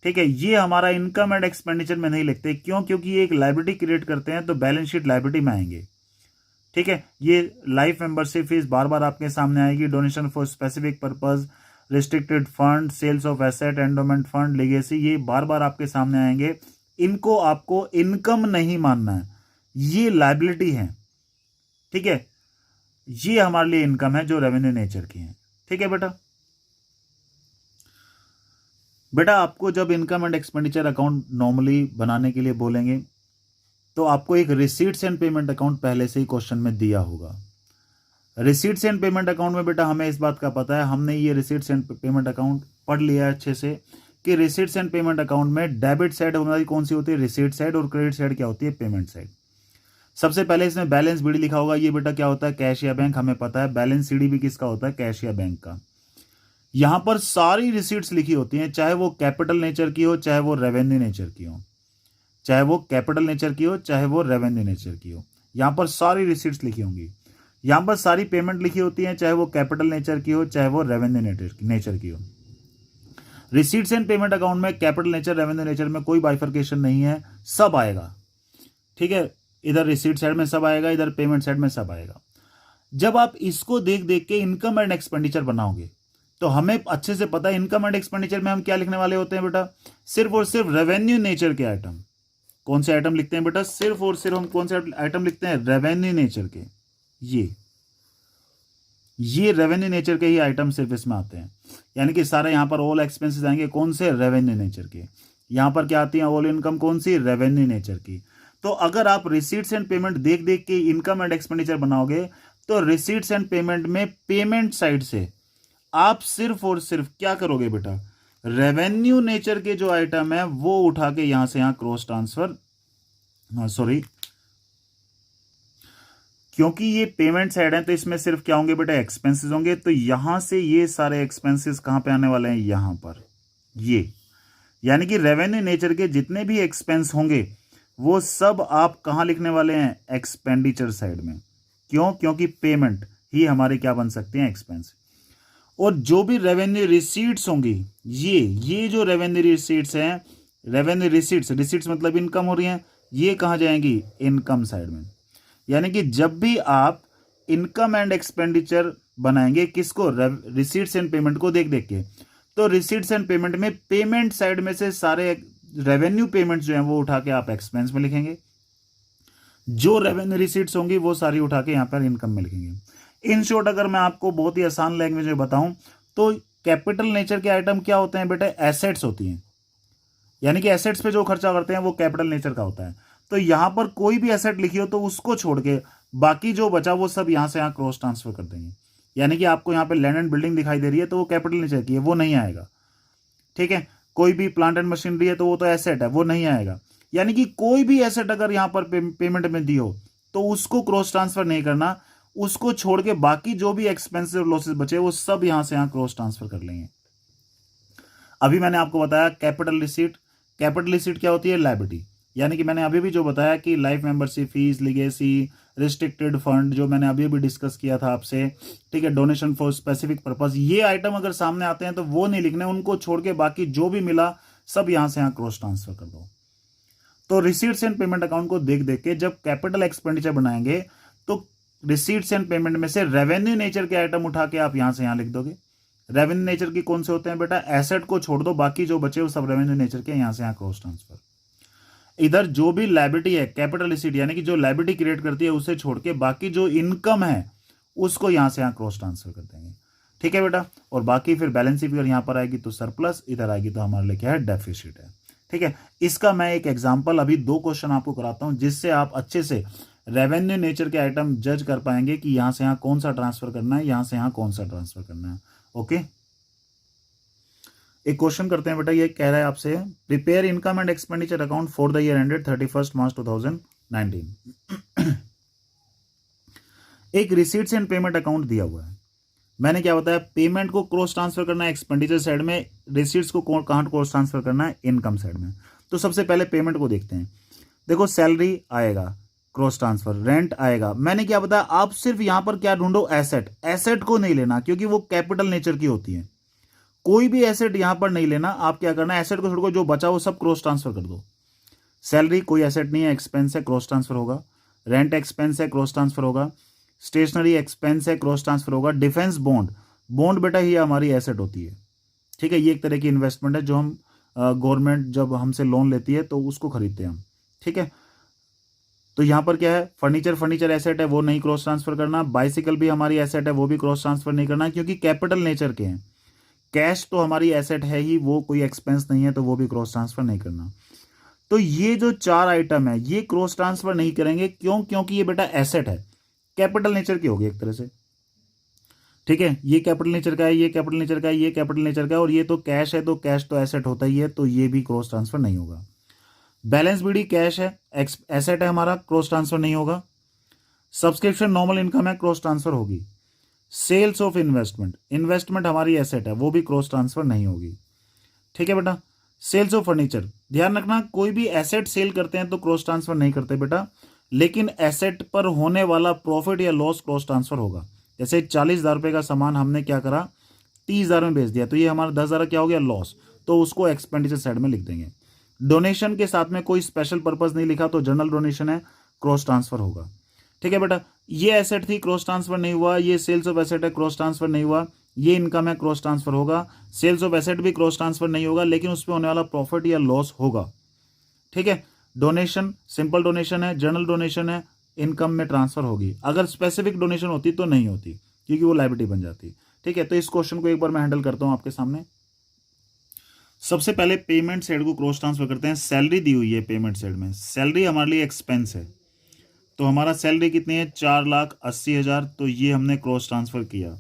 ठीक है। ये हमारा इनकम एंड एक्सपेंडिचर में नहीं लिखते, क्यों, क्योंकि ये एक लायबिलिटी क्रिएट करते हैं, तो बैलेंस शीट लायबिलिटी में आएंगे। ठीक है। ये लाइफ मेंबरशिप फीस बार बार आपके सामने आएगी, donation for specific purpose, restricted fund, sales of asset, endowment fund, legacy, ये बार बार आपके सामने आएंगे। इनको आपको इनकम नहीं मानना है, ये लायबिलिटी है। ठीक है। ये हमारे लिए इनकम है जो रेवेन्यू नेचर की है। ठीक है बेटा। बेटा आपको जब income and expenditure account normally बनाने के लिए बोलेंगे तो आपको एक रिसीट्स एंड पेमेंट अकाउंट पहले से ही क्वेश्चन में दिया होगा। रिसीट्स एंड पेमेंट अकाउंट में बेटा हमें इस बात का पता है, हमने ये रिसीट्स एंड पेमेंट अकाउंट पढ़ लिया है अच्छे से, कि रिसीट्स एंड पेमेंट अकाउंट में डेबिट साइड हमारी कौन सी होती है, रिसीट साइड, और क्रेडिट साइड क्या होती है, पेमेंट साइड। सबसे पहले इसमें बैलेंस बीडी लिखा होगा, ये बेटा क्या होता है, कैश या बैंक, हमें पता है। बैलेंस सीडी भी किसका होता है, कैश या बैंक का। यहां पर सारी रिसीट्स लिखी होती हैं, चाहे वो कैपिटल नेचर की हो, चाहे वो रेवेन्यू नेचर की हो, चाहे वो कैपिटल नेचर की हो, चाहे वो रेवेन्यू नेचर की हो। यहां पर सारी रिसीट्स लिखी होंगी। यहां पर सारी पेमेंट लिखी होती हैं, चाहे वो कैपिटल नेचर की हो, चाहे वो रेवेन्यू नेचर की हो। रिसीट्स एंड पेमेंट अकाउंट में कैपिटल नेचर, रेवेन्यू नेचर में कोई बाइफर्केशन नहीं है, सब आएगा। ठीक है। इधर रिसीट साइड में सब आएगा, इधर पेमेंट साइड में सब आएगा। जब आप इसको देख देख के इनकम एंड एक्सपेंडिचर बनाओगे तो हमें अच्छे से पता है इनकम एंड एक्सपेंडिचर में हम क्या लिखने वाले होते हैं बेटा, सिर्फ और सिर्फ रेवेन्यू नेचर के आइटम। कौन से आइटम लिखते हैं बेटा, सिर्फ और सिर्फ हम कौन से आइटम लिखते हैं, रेवेन्यू नेचर के। ये रेवेन्यू नेचर के ही आइटम सिर्फ इसमें आते हैं, यानी कि सारे यहां पर ऑल एक्सपेंसेस आएंगे कौन से, रेवेन्यू नेचर के। यहां पर क्या आती है, ऑल इनकम कौन सी, रेवेन्यू नेचर की। तो अगर आप रिसीट्स एंड पेमेंट देख देख के इनकम एंड एक्सपेंडिचर बनाओगे तो रिसीट्स एंड पेमेंट में पेमेंट साइड से आप सिर्फ और सिर्फ क्या करोगे बेटा, रेवेन्यू नेचर के जो आइटम है वो उठा के यहां से यहां क्रॉस ट्रांसफर, सॉरी, क्योंकि ये पेमेंट साइड है तो इसमें सिर्फ क्या होंगे बेटा, एक्सपेंसेस होंगे। तो यहां से ये सारे एक्सपेंसेस कहां पे आने वाले हैं, यहां पर। ये यानी कि रेवेन्यू नेचर के जितने भी एक्सपेंस होंगे वो सब आप कहां लिखने वाले हैं, एक्सपेंडिचर साइड में। क्यों? क्योंकि पेमेंट ही हमारे क्या बन सकते हैं, एक्सपेंस। और जो भी रेवेन्यू रिसीट्स होंगी, ये जो रेवेन्यू रिसीट्स हैं, रेवेन्यू रिसीट्स मतलब इनकम हो रही है, ये कहां जाएंगी, इनकम साइड में। यानी कि जब भी आप इनकम एंड एक्सपेंडिचर बनाएंगे, किसको, रिसीट्स एंड पेमेंट को देख देख के, तो रिसीट्स एंड पेमेंट में पेमेंट साइड में से सारे रेवेन्यू पेमेंट्स जो हैं वो उठा के आप एक्सपेंस में लिखेंगे, जो रेवेन्यू रिसीट्स होंगी वो सारी उठा के यहां पर इनकम में लिखेंगे। इन शॉर्ट अगर मैं आपको बहुत ही आसान लैंग्वेज में बताऊं तो कैपिटल नेचर के आइटम क्या होते हैं बेटा, एसेट्स होती हैं। यानी कि एसेट्स पे जो खर्चा करते हैं वो कैपिटल नेचर का होता है। तो यहां पर कोई भी एसेट लिखी हो तो उसको छोड़ के बाकी जो बचा वो सब यहां से यहां क्रॉस ट्रांसफर कर देंगे। यानी कि आपको यहां पे लैंड एंड बिल्डिंग दिखाई दे रही है तो वो कैपिटल नेचर की है, वो नहीं आएगा। ठीक है, कोई भी प्लांट एंड मशीनरी है तो वो तो एसेट है, वो नहीं आएगा। यानी कि कोई भी एसेट अगर यहां पर पेमेंट में दी हो तो उसको क्रॉस ट्रांसफर नहीं करना, उसको छोड़ के बाकी जो भी एक्सपेंसेस और लॉसेस बचे वो सब यहां से यहां क्रॉस ट्रांसफर कर लेंगे। अभी मैंने आपको बताया कैपिटल रिसीट, कैपिटल रिसीट क्या होती है, लायबिलिटी। यानी कि मैंने अभी भी जो बताया कि life membership fees, legacy, restricted fund, जो मैंने अभी भी डिस्कस किया था आपसे, ठीक है, डोनेशन फॉर स्पेसिफिक पर्पस, ये आइटम अगर सामने आते हैं तो वो नहीं लिखने, उनको छोड़ के बाकी जो भी मिला सब यहां से यहां क्रॉस ट्रांसफर कर दो। तो रिसीट्स एंड पेमेंट अकाउंट को देख देख के जब कैपिटल एक्सपेंडिचर बनाएंगे तो रिसीट्स एंड पेमेंट में से रेवेन्यू नेचर के आइटम उठा के आप यहां से यहां लिख दोगे। रेवेन्यू नेचर की कौन से होते हैं बेटा, एसेट को छोड़ दो, बाकी जो बचे वो सब रेवेन्यू नेचर के, यहां से यहां क्रॉस ट्रांसफर। इधर जो भी लायबिलिटी है, कैपिटल रिसीट यानी कि जो लायबिलिटी क्रिएट करती है उसे छोड़ के बाकी जो इनकम है उसको यहां से यहां क्रॉस ट्रांसफर कर देंगे। ठीक है बेटा, और बाकी फिर बैलेंस शीट अगर यहां पर आएगी तो सरप्लस, इधर आएगी तो हमारे लिए क्या है, डेफिसिट है। ठीक है, इसका मैं एक एग्जांपल अभी 2 क्वेश्चन आपको कराता हूं जिससे आप अच्छे से रेवेन्यू नेचर के आइटम जज कर पाएंगे कि यहां से यहां कौन सा ट्रांसफर करना है, यहां से यहां कौन सा ट्रांसफर करना है। ओके, एक क्वेश्चन करते हैं बेटा, ये कह रहा है आपसे, prepare income and expenditure account for the year ended 31 मार्च 2019। एक रिसीट्स एंड पेमेंट अकाउंट दिया हुआ है। मैंने क्या बताया, पेमेंट को क्रॉस ट्रांसफर करना है एक्सपेंडिचर साइड में, रिसीट्स को कहां क्रॉस ट्रांसफर करना है, इनकम साइड में। तो सबसे पहले पेमेंट को देखते हैं। देखो, सैलरी आएगा क्रॉस ट्रांसफर, रेंट आएगा। मैंने क्या बताया, आप सिर्फ यहां पर क्या ढूंढो, एसेट। एसेट को नहीं लेना क्योंकि वो कैपिटल नेचर की होती है। कोई भी एसेट यहां पर नहीं लेना, आप क्या करना है, एसेट को छोड़कर जो बचा वो सब क्रॉस ट्रांसफर कर दो। सैलरी कोई एसेट नहीं है, एक्सपेंस है, क्रॉस ट्रांसफर होगा। रेंट एक्सपेंस है, क्रॉस ट्रांसफर होगा। स्टेशनरी एक्सपेंस है, क्रॉस ट्रांसफर होगा। डिफेंस बॉन्ड, बॉन्ड बेटा ही हमारी एसेट होती है। ठीक है, ये एक तरह की इन्वेस्टमेंट है जो हम गवर्नमेंट जब हमसे लोन लेती है तो उसको खरीदते हैं हम। ठीक है, तो यहां पर क्या है, फर्नीचर एसेट है, वो नहीं क्रॉस ट्रांसफर करना। बाइसिकल भी हमारी एसेट है, वो भी क्रॉस ट्रांसफर नहीं करना क्योंकि कैपिटल नेचर के हैं। कैश तो हमारी एसेट है ही, वो कोई एक्सपेंस नहीं है, तो वो भी क्रॉस ट्रांसफर नहीं करना। तो ये जो 4 आइटम है ये क्रॉस ट्रांसफर नहीं करेंगे। क्यों? क्योंकि ये बेटा एसेट है, कैपिटल नेचर की होगी एक तरह से। ठीक है, ये कैपिटल नेचर का है, ये कैपिटल नेचर का है, ये कैपिटल नेचर का है, और ये तो कैश है, तो कैश तो एसेट होता ही है, तो ये भी क्रॉस ट्रांसफर नहीं होगा। बैलेंस बीडी कैश है, एसेट है हमारा, क्रॉस ट्रांसफर नहीं होगा। सब्सक्रिप्शन नॉर्मल इनकम है, क्रॉस ट्रांसफर होगी। सेल्स ऑफ इन्वेस्टमेंट, इन्वेस्टमेंट हमारी एसेट है, वो भी क्रॉस ट्रांसफर नहीं होगी। ठीक है बेटा, सेल्स ऑफ फर्नीचर, ध्यान रखना कोई भी एसेट सेल करते हैं तो क्रॉस ट्रांसफर नहीं करते बेटा, लेकिन एसेट पर होने वाला प्रॉफिट या लॉस क्रॉस ट्रांसफर होगा। जैसे 40,000 रुपये का सामान हमने क्या करा, 30,000 में बेच दिया, तो ये हमारा 10,000 क्या हो गया, लॉस, तो उसको एक्सपेंडिचर साइड में लिख देंगे। डोनेशन के साथ में कोई स्पेशल पर्पज नहीं लिखा तो जनरल डोनेशन है, क्रॉस ट्रांसफर होगा। ठीक है बेटा, ये एसेट थी, क्रॉस ट्रांसफर नहीं हुआ। ये सेल्स ऑफ एसेट है, क्रॉस ट्रांसफर नहीं हुआ। ये इनकम है, क्रॉस ट्रांसफर होगा। सेल्स ऑफ एसेट भी क्रॉस ट्रांसफर नहीं होगा, लेकिन उसमें होने वाला प्रॉफिट या लॉस होगा। ठीक है, डोनेशन सिंपल डोनेशन है, जनरल डोनेशन है, इनकम में ट्रांसफर होगी। अगर स्पेसिफिक डोनेशन होती तो नहीं होती क्योंकि वो लायबिलिटी बन जाती। ठीक है, तो इस क्वेश्चन को एक बार मैं हैंडल करता हूं आपके सामने। सबसे पहले पेमेंट साइड को क्रॉस ट्रांसफर करते हैं। सैलरी दी हुई है पेमेंट साइड में, सैलरी हमारे लिए एक्सपेंस है, तो हमारा सैलरी कितनी है, 4,80,000, तो ये हमने क्रॉस ट्रांसफर किया।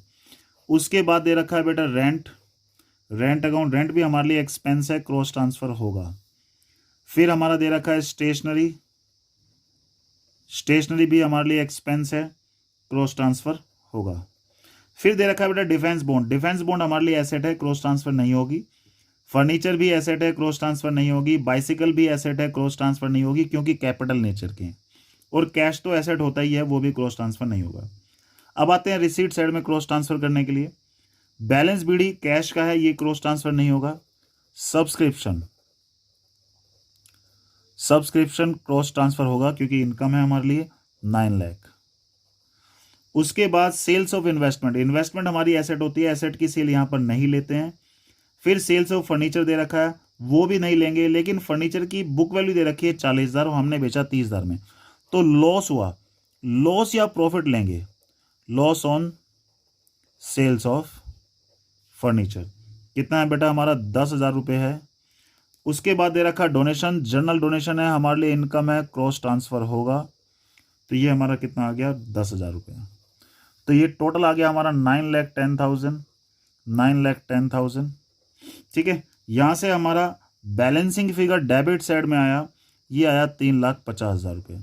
उसके बाद दे रखा है बेटा रेंट, रेंट अकाउंट, रेंट भी हमारे लिए एक्सपेंस है, क्रॉस ट्रांसफर होगा। फिर हमारा दे रखा है स्टेशनरी, स्टेशनरी भी हमारे लिए एक्सपेंस है, क्रॉस ट्रांसफर होगा। फिर दे रखा है बेटा डिफेंस बॉन्ड, डिफेंस बॉन्ड हमारे लिए एसेट है, क्रॉस ट्रांसफर नहीं होगी। फर्नीचर भी एसेट है, क्रॉस ट्रांसफर नहीं होगी। बाइसिकल भी एसेट है, क्रॉस ट्रांसफर नहीं होगी क्योंकि कैपिटल नेचर के हैं। और कैश तो एसेट होता ही है, वो भी क्रॉस ट्रांसफर नहीं होगा। अब आते हैं रिसीट साइड में क्रॉस ट्रांसफर करने के लिए। बैलेंस बीडी कैश का है, ये क्रॉस ट्रांसफर नहीं होगा। सब्सक्रिप्शन, सब्सक्रिप्शन क्रॉस ट्रांसफर होगा क्योंकि इनकम है हमारे लिए 9 लाख। उसके बाद सेल्स ऑफ इन्वेस्टमेंट, इन्वेस्टमेंट हमारी एसेट होती है, एसेट की सेल यहां पर नहीं लेते हैं। फिर सेल्स ऑफ फर्नीचर दे रखा है, वो भी नहीं लेंगे, लेकिन फर्नीचर की बुक वैल्यू दे रखी है 40,000 और हमने बेचा 30,000 में, तो लॉस हुआ, लॉस या प्रॉफिट लेंगे, loss on sales of furniture. कितना है बेटा हमारा 10,000 रुपये है। उसके बाद दे रखा डोनेशन, जनरल डोनेशन है हमारे लिए, इनकम है, क्रॉस ट्रांसफर होगा, तो ये हमारा कितना आ गया 10,000 रुपये। तो ये टोटल आ गया हमारा 9,10,000, 9,10,000। ठीक है, यहां से हमारा बैलेंसिंग फिगर डेबिट साइड में आया, ये आया 3,50,000 रुपये।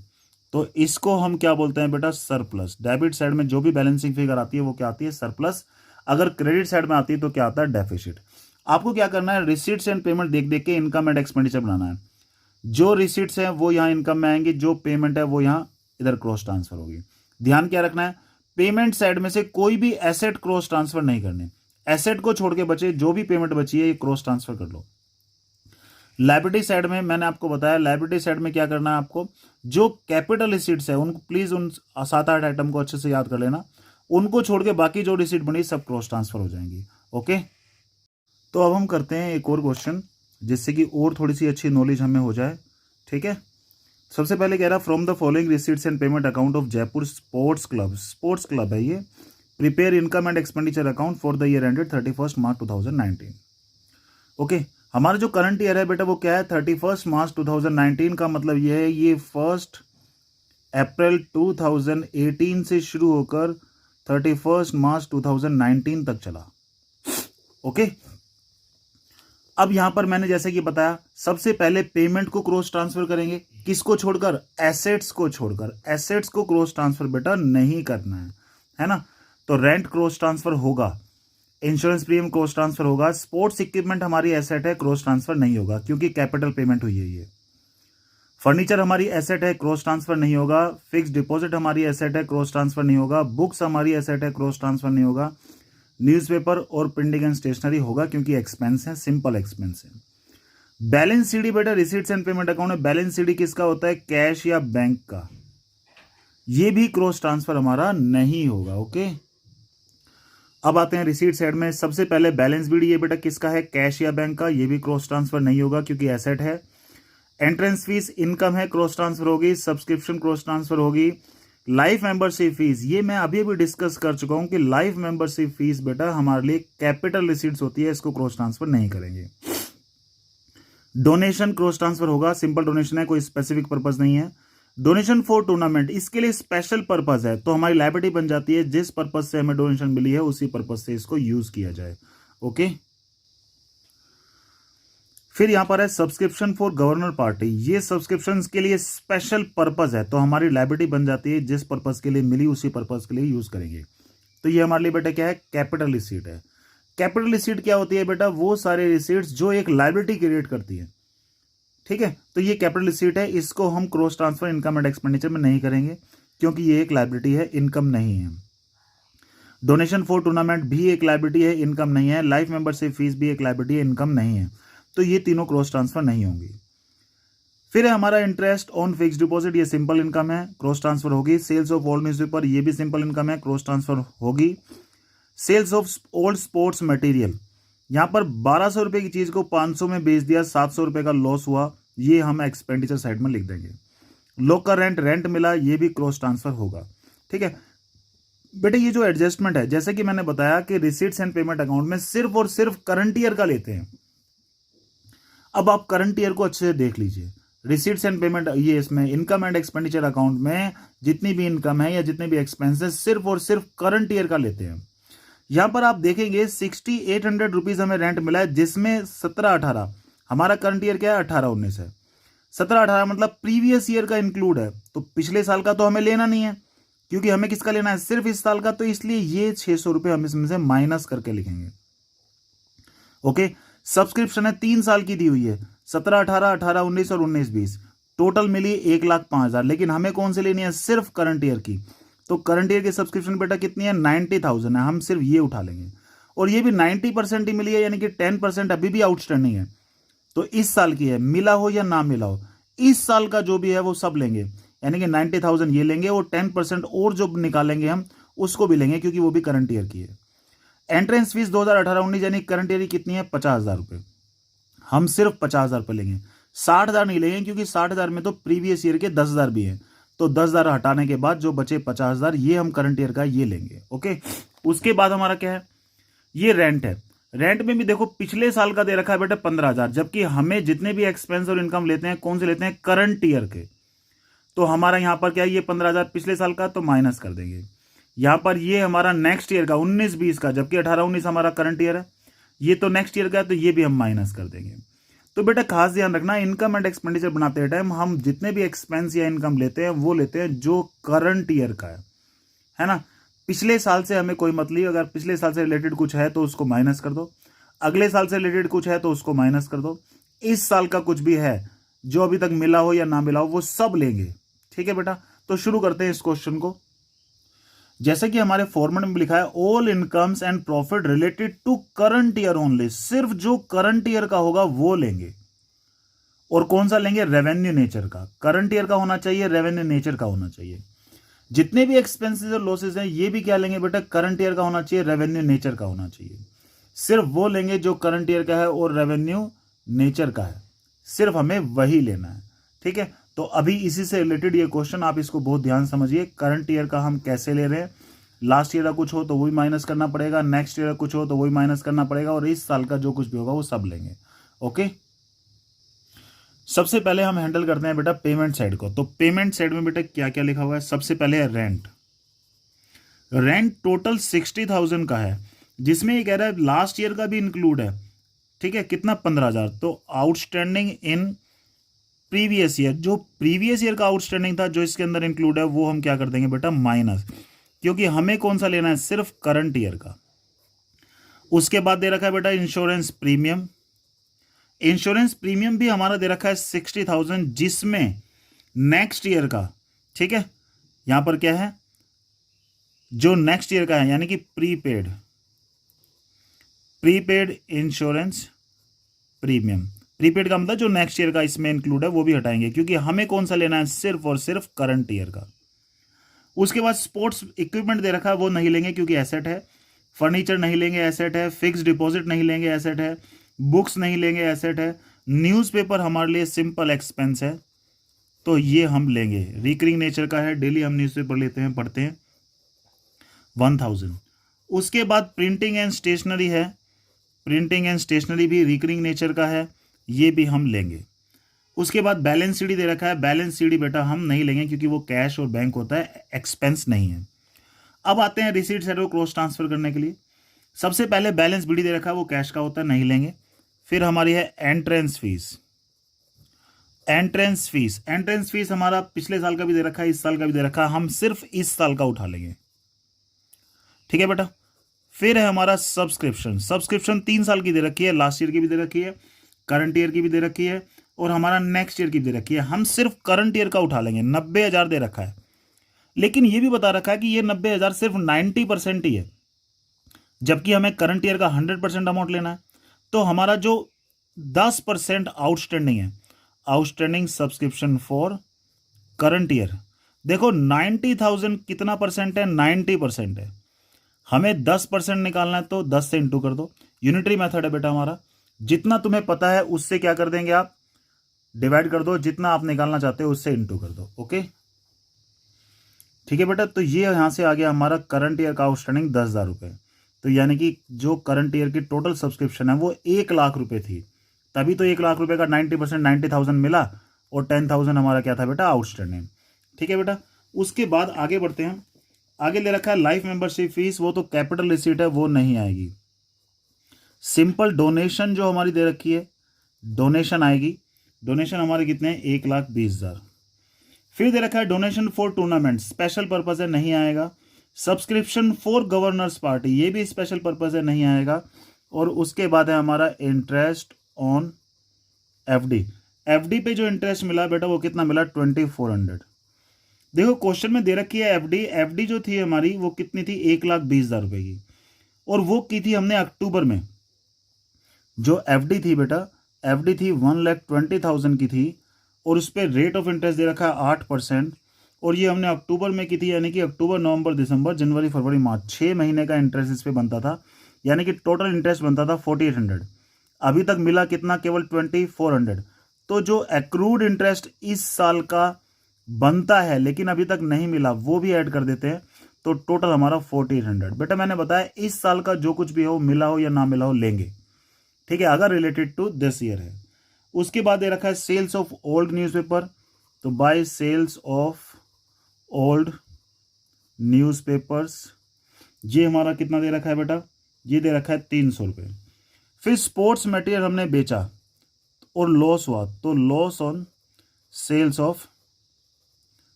तो इसको हम क्या बोलते हैं बेटा, सरप्लस। डेबिट साइड में जो भी बैलेंसिंग फिगर आती है वो क्या आती है, सरप्लस। अगर क्रेडिट साइड में आती है तो क्या आता है, डेफिसिट। आपको क्या करना है, रिसीट्स एंड पेमेंट देख देख के इनकम एंड एक्सपेंडिचर बनाना है। जो रिसीट्स हैं वो यहाँ इनकम में आएंगी, जो पेमेंट है वो यहाँ इधर क्रॉस ट्रांसफर होगी। ध्यान क्या रखना है, पेमेंट साइड में से कोई भी एसेट क्रॉस ट्रांसफर नहीं करने, एसेट को छोड़ के बचे जो भी पेमेंट बची है ये क्रॉस ट्रांसफर कर लो। लायबिलिटी साइड में मैंने आपको बताया, लायबिलिटी साइड में क्या करना है आपको, जो कैपिटल रिसीट्स है उनको प्लीज उन 7-8 आइटम को अच्छे से याद कर लेना, उनको छोड़ के बाकी जो रिसीट बनी सब क्रॉस ट्रांसफर हो जाएंगी। ओके, तो अब हम करते हैं एक और क्वेश्चन जिससे कि और थोड़ी सी अच्छी नॉलेज हमें हो जाए। ठीक है, सबसे पहले कह रहा from the following receipts and payment account of Jaipur sports club, sports club है ये, prepare income and expenditure account for the year ended 31 March 2019। Okay, हमारा जो करंट ईयर है बेटा वो क्या है, 31 मार्च 2019 का मतलब ये है ये 1 अप्रैल 2018 से शुरू होकर 31 मार्च 2019 तक चला। ओके, अब यहां पर मैंने जैसे कि बताया सबसे पहले पेमेंट को क्रॉस ट्रांसफर करेंगे, किसको छोड़कर, एसेट्स को छोड़कर। एसेट्स को क्रॉस ट्रांसफर बेटा नहीं करना है ना। तो रेंट क्रॉस ट्रांसफर होगा, इंश्योरेंस प्रीमियम क्रॉस ट्रांसफर होगा, स्पोर्ट्स इक्विपमेंट हमारी एसेट है, क्रॉस ट्रांसफर नहीं होगा क्योंकि कैपिटल पेमेंट हुई है ये। फर्नीचर हमारी एसेट है, क्रॉस ट्रांसफर नहीं होगा। फिक्स डिपॉजिट हमारी एसेट है, क्रॉस ट्रांसफर नहीं होगा। बुक्स हमारी एसेट है, क्रॉस ट्रांसफर नहीं होगा। न्यूज़पेपर और प्रिंटिंग एंड स्टेशनरी होगा क्योंकि एक्सपेंस है, सिंपल एक्सपेंस है। बैलेंस सीडी बेटा रिसीट्स एंड पेमेंट अकाउंट में बैलेंस सीडी किसका होता है, कैश या बैंक का, ये भी क्रॉस ट्रांसफर हमारा नहीं होगा। ओके, अब आते हैं रिसीट साइड में। सबसे पहले बैलेंस बीडी ये बेटा किसका है, कैश या बैंक का, ये भी क्रॉस ट्रांसफर नहीं होगा क्योंकि एसेट है। एंट्रेंस फीस इनकम है, क्रॉस ट्रांसफर होगी। सब्सक्रिप्शन क्रॉस ट्रांसफर होगी। लाइफ मेंबरशिप फीस ये मैं अभी अभी डिस्कस कर चुका हूं कि लाइफ मेंबरशिप फीस बेटा हमारे लिए कैपिटल रिसीट्स होती है, इसको क्रॉस ट्रांसफर नहीं करेंगे। डोनेशन क्रॉस ट्रांसफर होगा, सिंपल डोनेशन है, कोई स्पेसिफिक पर्पज नहीं है। डोनेशन फॉर टूर्नामेंट इसके लिए स्पेशल पर्पज है, तो हमारी लायबिलिटी बन जाती है, जिस पर्पज से हमें डोनेशन मिली है उसी पर्पज से इसको यूज किया जाए। ओके, फिर यहां पर है सब्सक्रिप्शन फॉर गवर्नर पार्टी, ये सब्सक्रिप्शन के लिए स्पेशल पर्पज है, तो हमारी लायबिलिटी बन जाती है, जिस पर्पज के लिए मिली उसी पर्पज के लिए यूज करेंगे। तो ये हमारे लिए बेटा क्या है, कैपिटल रिसीट है। कैपिटल रिसीट क्या होती है बेटा, वो सारे रिसीट्स जो एक लायबिलिटी क्रिएट करती है। ठीक है, तो ये कैपिटल रिसीट है, इसको हम cross transfer income and expenditure में नहीं करेंगे क्योंकि ये एक लायबिलिटी है, इनकम नहीं है। डोनेशन फॉर टूर्नामेंट भी एक लायबिलिटी है, इनकम नहीं है। लाइफ मेंबरशिप फीस भी एक लायबिलिटी है, इनकम नहीं है, तो ये तीनों क्रॉस ट्रांसफर नहीं होंगी। फिर है हमारा इंटरेस्ट ऑन फिक्स डिपॉजिट, ये सिंपल इनकम है, क्रॉस ट्रांसफर होगी। सेल्स ऑफ ओल्ड न्यूज़पेपर ये भी सिंपल इनकम है, क्रॉस ट्रांसफर होगी। Sales of old sports material, यहां पर 1200 रुपए की चीज को 500 में बेच दिया, 700 रुपए का लॉस हुआ, ये हम एक्सपेंडिचर साइड में लिख देंगे। लोकल रेंट, रेंट मिला, ये भी क्रॉस ट्रांसफर होगा। ठीक है बेटे, ये जो एडजस्टमेंट है जैसे कि मैंने बताया कि रिसीट्स एंड पेमेंट अकाउंट में सिर्फ और सिर्फ करंट ईयर का लेते हैं। अब आप करंट ईयर को अच्छे से देख लीजिए। रिसीट्स एंड पेमेंट ये इसमें इनकम एंड एक्सपेंडिचर अकाउंट में जितनी भी इनकम है या जितने भी एक्सपेंसेस सिर्फ और सिर्फ करंट ईयर का लेते हैं। यहाँ पर आप देखेंगे 6800 रुपीज हमें रेंट मिला है, जिसमें 17-18 हमारा करंट ईयर क्या है, 18-19 है। 17-18 मतलब प्रीवियस ईयर का इंक्लूड है, तो पिछले साल का तो हमें लेना नहीं है, क्योंकि हमें किसका लेना है, सिर्फ इस साल का। तो इसलिए ये 600 रुपये हम इसमें से माइनस करके लिखेंगे। ओके, सब्सक्रिप्शन है 3 साल की दी हुई है, 17-18, 18-19 और 19-20, टोटल मिली 1,05,000। लेकिन हमें कौन से लेनी है, सिर्फ करंट ईयर की। तो करंट ईयर की सब्सक्रिप्शन बेटा कितनी है, 90,000 है, हम सिर्फ ये उठा लेंगे। और ये भी 90% ही मिली है, यानी कि 10% अभी भी आउटस्टैंडिंग है। तो इस साल की है, मिला हो या ना मिला हो, इस साल का जो भी है वो सब लेंगे, यानी कि 90,000 ये लेंगे और 10% और जो निकालेंगे हम उसको भी लेंगे, क्योंकि वो भी करंट ईयर की है। एंट्रेंस फीस 2018-19 यानी करंट ईयर की कितनी है, 50,000 रुपये। हम सिर्फ 50,000 रुपये लेंगे, 60,000 नहीं लेंगे, क्योंकि 60,000 में तो प्रीवियस ईयर के 10,000 भी हैं। तो 10,000 हटाने के बाद जो बचे 50,000, ये हम करंट ईयर का ये लेंगे। ओके, उसके बाद हमारा क्या है, ये रेंट है। रेंट में भी देखो पिछले साल का दे रखा है बेटा 15,000, जबकि हमें जितने भी एक्सपेंस और इनकम लेते हैं कौन से लेते हैं, करंट ईयर के। तो हमारा यहां पर क्या है, ये 15,000 पिछले साल का, तो माइनस कर देंगे। यहां पर ये हमारा नेक्स्ट ईयर का 19-20 का, जबकि 18-19 हमारा करंट ईयर है, ये तो नेक्स्ट ईयर का है, तो ये भी हम माइनस कर देंगे। तो बेटा खास ध्यान रखना, इनकम एंड एक्सपेंडिचर बनाते टाइम हम जितने भी एक्सपेंस या इनकम लेते हैं वो लेते हैं जो करंट ईयर का है ना। पिछले साल से हमें कोई मतलब, अगर पिछले साल से रिलेटेड कुछ है तो उसको माइनस कर दो, अगले साल से रिलेटेड कुछ है तो उसको माइनस कर दो, इस साल का कुछ भी है जो अभी तक मिला हो या ना मिला हो वो सब लेंगे। ठीक है बेटा, तो शुरू करते हैं इस क्वेश्चन को। जैसे कि हमारे फॉर्मेट में लिखा है, all incomes and profit related to current year only, सिर्फ जो करंट ईयर का होगा वो लेंगे। और कौन सा लेंगे, रेवेन्यू नेचर का। करंट ईयर का होना चाहिए, रेवेन्यू नेचर का होना चाहिए। जितने भी एक्सपेंसेस और लॉसेस हैं ये भी क्या लेंगे बेटा, करंट ईयर का होना चाहिए, रेवेन्यू नेचर का होना चाहिए। सिर्फ वो लेंगे जो करंट ईयर का है और रेवेन्यू नेचर का है, सिर्फ हमें वही लेना है। ठीक है, तो अभी इसी से रिलेटेड ये क्वेश्चन, आप इसको बहुत ध्यान समझिए। करंट ईयर का हम कैसे ले रहे हैं, लास्ट ईयर का कुछ हो तो वही माइनस करना पड़ेगा, नेक्स्ट ईयर का कुछ हो तो वही माइनस करना पड़ेगा, और इस साल का जो कुछ भी होगा वो सब लेंगे। ओके, सबसे पहले हम हैंडल करते हैं बेटा पेमेंट साइड को। तो पेमेंट साइड में बेटा क्या क्या लिखा हुआ है, सबसे पहले है रेंट। रेंट टोटल 60,000 का है, जिसमें ये कह रहा है लास्ट ईयर का भी इंक्लूड है। ठीक है, कितना, 15,000। तो आउटस्टैंडिंग इन प्रीवियस ईयर, जो प्रीवियस ईयर का आउटस्टैंडिंग था जो इसके अंदर इंक्लूड है वो हम क्या कर देंगे बेटा, माइनस, क्योंकि हमें कौन सा लेना है, सिर्फ करंट ईयर का। उसके बाद दे रखा है बेटा इंश्योरेंस प्रीमियम। इंश्योरेंस प्रीमियम भी हमारा दे रखा है 60,000, जिसमें नेक्स्ट ईयर का, ठीक है, यहां पर क्या है, जो नेक्स्ट ईयर का है, यानी कि प्रीपेड इंश्योरेंस प्रीमियम। प्रीपेड का मतलब जो नेक्स्ट ईयर का इसमें इंक्लूड है वो भी हटाएंगे, क्योंकि हमें कौन सा लेना है, सिर्फ और सिर्फ करंट ईयर का। उसके बाद स्पोर्ट्स इक्विपमेंट दे रखा है, वो नहीं लेंगे क्योंकि एसेट है। फर्नीचर नहीं लेंगे, एसेट है। फिक्स डिपॉजिट नहीं लेंगे, एसेट है। बुक्स नहीं लेंगे, एसेट है। न्यूज़पेपर हमारे लिए सिंपल एक्सपेंस है, तो ये हम लेंगे, रिकरिंग नेचर का है, डेली हम न्यूज़पेपर लेते हैं, पढ़ते हैं, 1000। उसके बाद प्रिंटिंग एंड स्टेशनरी है, प्रिंटिंग एंड स्टेशनरी भी रिकरिंग नेचर का है, ये भी हम लेंगे। उसके बाद बैलेंस सीडी दे रखा है, बैलेंस सीडी बेटा हम नहीं लेंगे क्योंकि वो कैश और बैंक होता है, एक्सपेंस नहीं है। अब आते हैं रिसीट साइड को क्रॉस ट्रांसफर करने के लिए। सबसे पहले बैलेंस बीडी दे रखा है, वो कैश का होता है, नहीं लेंगे। फिर हमारी है entrance fees. Entrance fees, entrance fees हमारा पिछले साल का भी दे रखा है, इस साल का भी दे रखा है, हम सिर्फ इस साल का उठा लेंगे। ठीक है बेटा। फिर है हमारा सब्सक्रिप्शन। सब्सक्रिप्शन 3 साल की दे रखी है, लास्ट ईयर की भी दे रखी है, करंट ईयर की भी दे रखी है, और हमारा नेक्स्ट ईयर की दे रखी है। हम सिर्फ करंट ईयर का उठा लेंगे, 90,000 दे रखा है, लेकिन ये भी बता रखा है कि ये 90,000 सिर्फ 90% ही है, जबकि हमें करंट ईयर का 100% अमाउंट लेना है। तो हमारा जो 10% आउटस्टैंडिंग है, outstanding subscription for current year, देखो 90,000 कितना परसेंट है, 90% है। हमें 10% निकालना है, तो 10 से इंटू कर दो। यूनिटरी मेथड है बेटा हमारा, जितना तुम्हें पता है उससे क्या कर देंगे आप, डिवाइड कर दो, जितना आप निकालना चाहते हो उससे इंटू कर दो। ओके, ठीक है बेटा। तो ये यहां से आ गया हमारा करंट ईयर का आउटस्टैंडिंग 10,000 रुपये। तो यानी कि जो करंट ईयर की टोटल सब्सक्रिप्शन है वो 1,00,000 रुपये थी, तभी तो 1,00,000 रुपये का 90% 90,000 मिला, और 10,000 हमारा क्या था बेटा, आउटस्टैंडिंग। ठीक है बेटा। उसके बाद आगे बढ़ते हैं। आगे ले रखा है लाइफ मेंबरशिप फीस, वो तो कैपिटल रिसीट है, वो नहीं आएगी। सिंपल डोनेशन जो हमारी दे रखी है, डोनेशन आएगी। डोनेशन हमारे कितने हैं, 1,20,000। फिर दे रखा है donation for tournament, special purpose है, नहीं आएगा। सब्सक्रिप्शन फॉर गवर्नर्स पार्टी, ये भी स्पेशल पर्पज है, नहीं आएगा। और उसके बाद है हमारा इंटरेस्ट ऑन एफडी। एफडी पे जो इंटरेस्ट मिला बेटा वो कितना मिला, 2400। देखो क्वेश्चन में दे रखी है एफडी, एफडी जो थी हमारी वो कितनी थी, 1,20,000 रुपए की, और वो की थी हमने अक्टूबर में। जो एफडी थी बेटा, एफडी थी 1,20,000 की थी, और उस पर रेट ऑफ इंटरेस्ट दे रखा है 8%, और ये हमने अक्टूबर में की थी, यानी कि अक्टूबर नवंबर दिसंबर जनवरी फरवरी मार्च 6 महीने का इंटरेस्ट इस पर बनता था, यानी कि टोटल इंटरेस्ट बनता था 4800। अभी तक मिला कितना, केवल 2400। तो जो एक्रूड इंटरेस्ट इस साल का बनता है लेकिन अभी तक नहीं मिला, वो भी ऐड कर देते हैं, तो टोटल हमारा 4800। बेटा मैंने बताया इस साल का जो कुछ भी हो, मिला हो या ना मिला हो, लेंगे, ठीक है, अगर रिलेटेड टू दिस ईयर है। उसके बाद दे रखा है सेल्स ऑफ ओल्ड न्यूज़पेपर, तो by sales of old newspapers, ये हमारा कितना दे रखा है बेटा, ये दे रखा है 300 रुपये। फिर स्पोर्ट्स मटेरियल हमने बेचा और लॉस हुआ, तो loss on sales of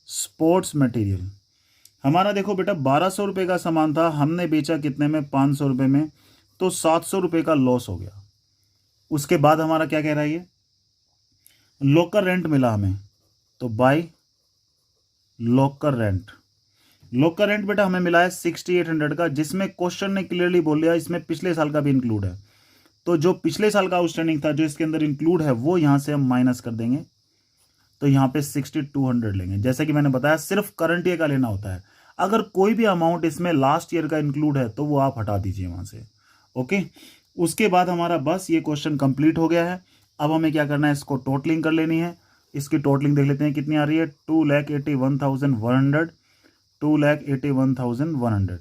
sports material हमारा, देखो बेटा 1200 रुपये का सामान था, हमने बेचा कितने में, 500 रुपये में, तो 700 रुपये का लॉस हो गया। उसके बाद हमारा क्या कह रहा है ये, लॉकर रेंट मिला हमें, तो by locker rent. Locker rent बेटा हमें मिला है 6800 का, जिसमें क्वेश्चन ने क्लियरली बोल दिया इसमें पिछले साल का भी इंक्लूड है, तो जो पिछले साल का आउटस्टैंडिंग था जो इसके अंदर इंक्लूड है वो यहां से हम माइनस कर देंगे, तो यहां पे 6200 लेंगे। जैसे कि मैंने बताया सिर्फ करंट ईयर का लेना होता है, अगर कोई भी अमाउंट इसमें लास्ट ईयर का इंक्लूड है तो वो आप हटा दीजिए वहां से। ओके, उसके बाद हमारा बस ये क्वेश्चन कंप्लीट हो गया है। अब हमें क्या करना है, इसको टोटलिंग कर लेनी है। इसकी टोटलिंग देख लेते हैं कितनी आ रही है, 2,81,100, 2,81,100।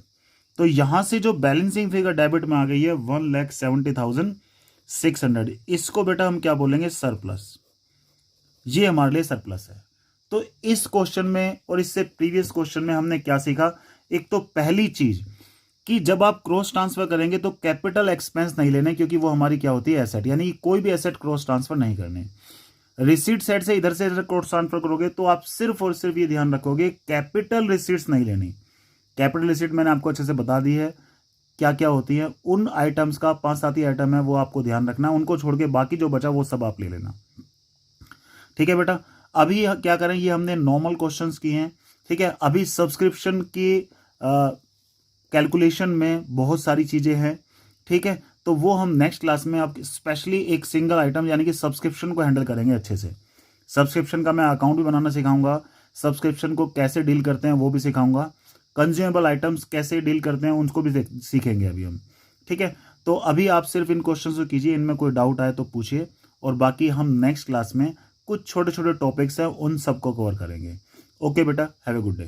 तो यहां से जो बैलेंसिंग फिगर डेबिट में आ गई है 1,70,600, इसको बेटा हम क्या बोलेंगे, सरप्लस। ये हमारे लिए सरप्लस है। तो इस क्वेश्चन में और इससे प्रीवियस क्वेश्चन में हमने क्या सीखा, एक तो पहली चीज कि जब आप क्रॉस ट्रांसफर करेंगे तो कैपिटल एक्सपेंस नहीं लेने, क्योंकि वो हमारी क्या होती है, एसेट, यानी कोई भी एसेट क्रॉस ट्रांसफर नहीं करने। रिसीट साइड से इधर से इधर क्रॉस ट्रांसफर करोगे तो आप सिर्फ और सिर्फ ये ध्यान रखोगे कैपिटल रिसीट्स नहीं लेनी। कैपिटल रिसीट मैंने आपको अच्छे से बता दी है क्या क्या होती है, उन आइटम्स का 5-7 ही आइटम है वो आपको ध्यान रखना, उनको छोड़ के बाकी जो बचा वो सब आप ले लेना, ठीक है बेटा। अभी क्या करें, ये हमने नॉर्मल क्वेश्चंस किए हैं, ठीक है। अभी सब्सक्रिप्शन की कैलकुलेशन में बहुत सारी चीजें हैं, ठीक है, तो वो हम नेक्स्ट क्लास में आप स्पेशली एक सिंगल आइटम यानी कि सब्सक्रिप्शन को हैंडल करेंगे अच्छे से। सब्सक्रिप्शन का मैं अकाउंट भी बनाना सिखाऊंगा, सब्सक्रिप्शन को कैसे डील करते हैं वो भी सिखाऊंगा, कंज्यूमेबल आइटम्स कैसे डील करते हैं उनको भी सीखेंगे अभी हम, ठीक है। तो अभी आप सिर्फ इन क्वेश्चन को कीजिए, इनमें कोई डाउट आए तो पूछिए, और बाकी हम नेक्स्ट क्लास में कुछ छोटे छोटे टॉपिक्स हैं उन सबको कवर करेंगे। ओके बेटा, हैव ए गुड डे।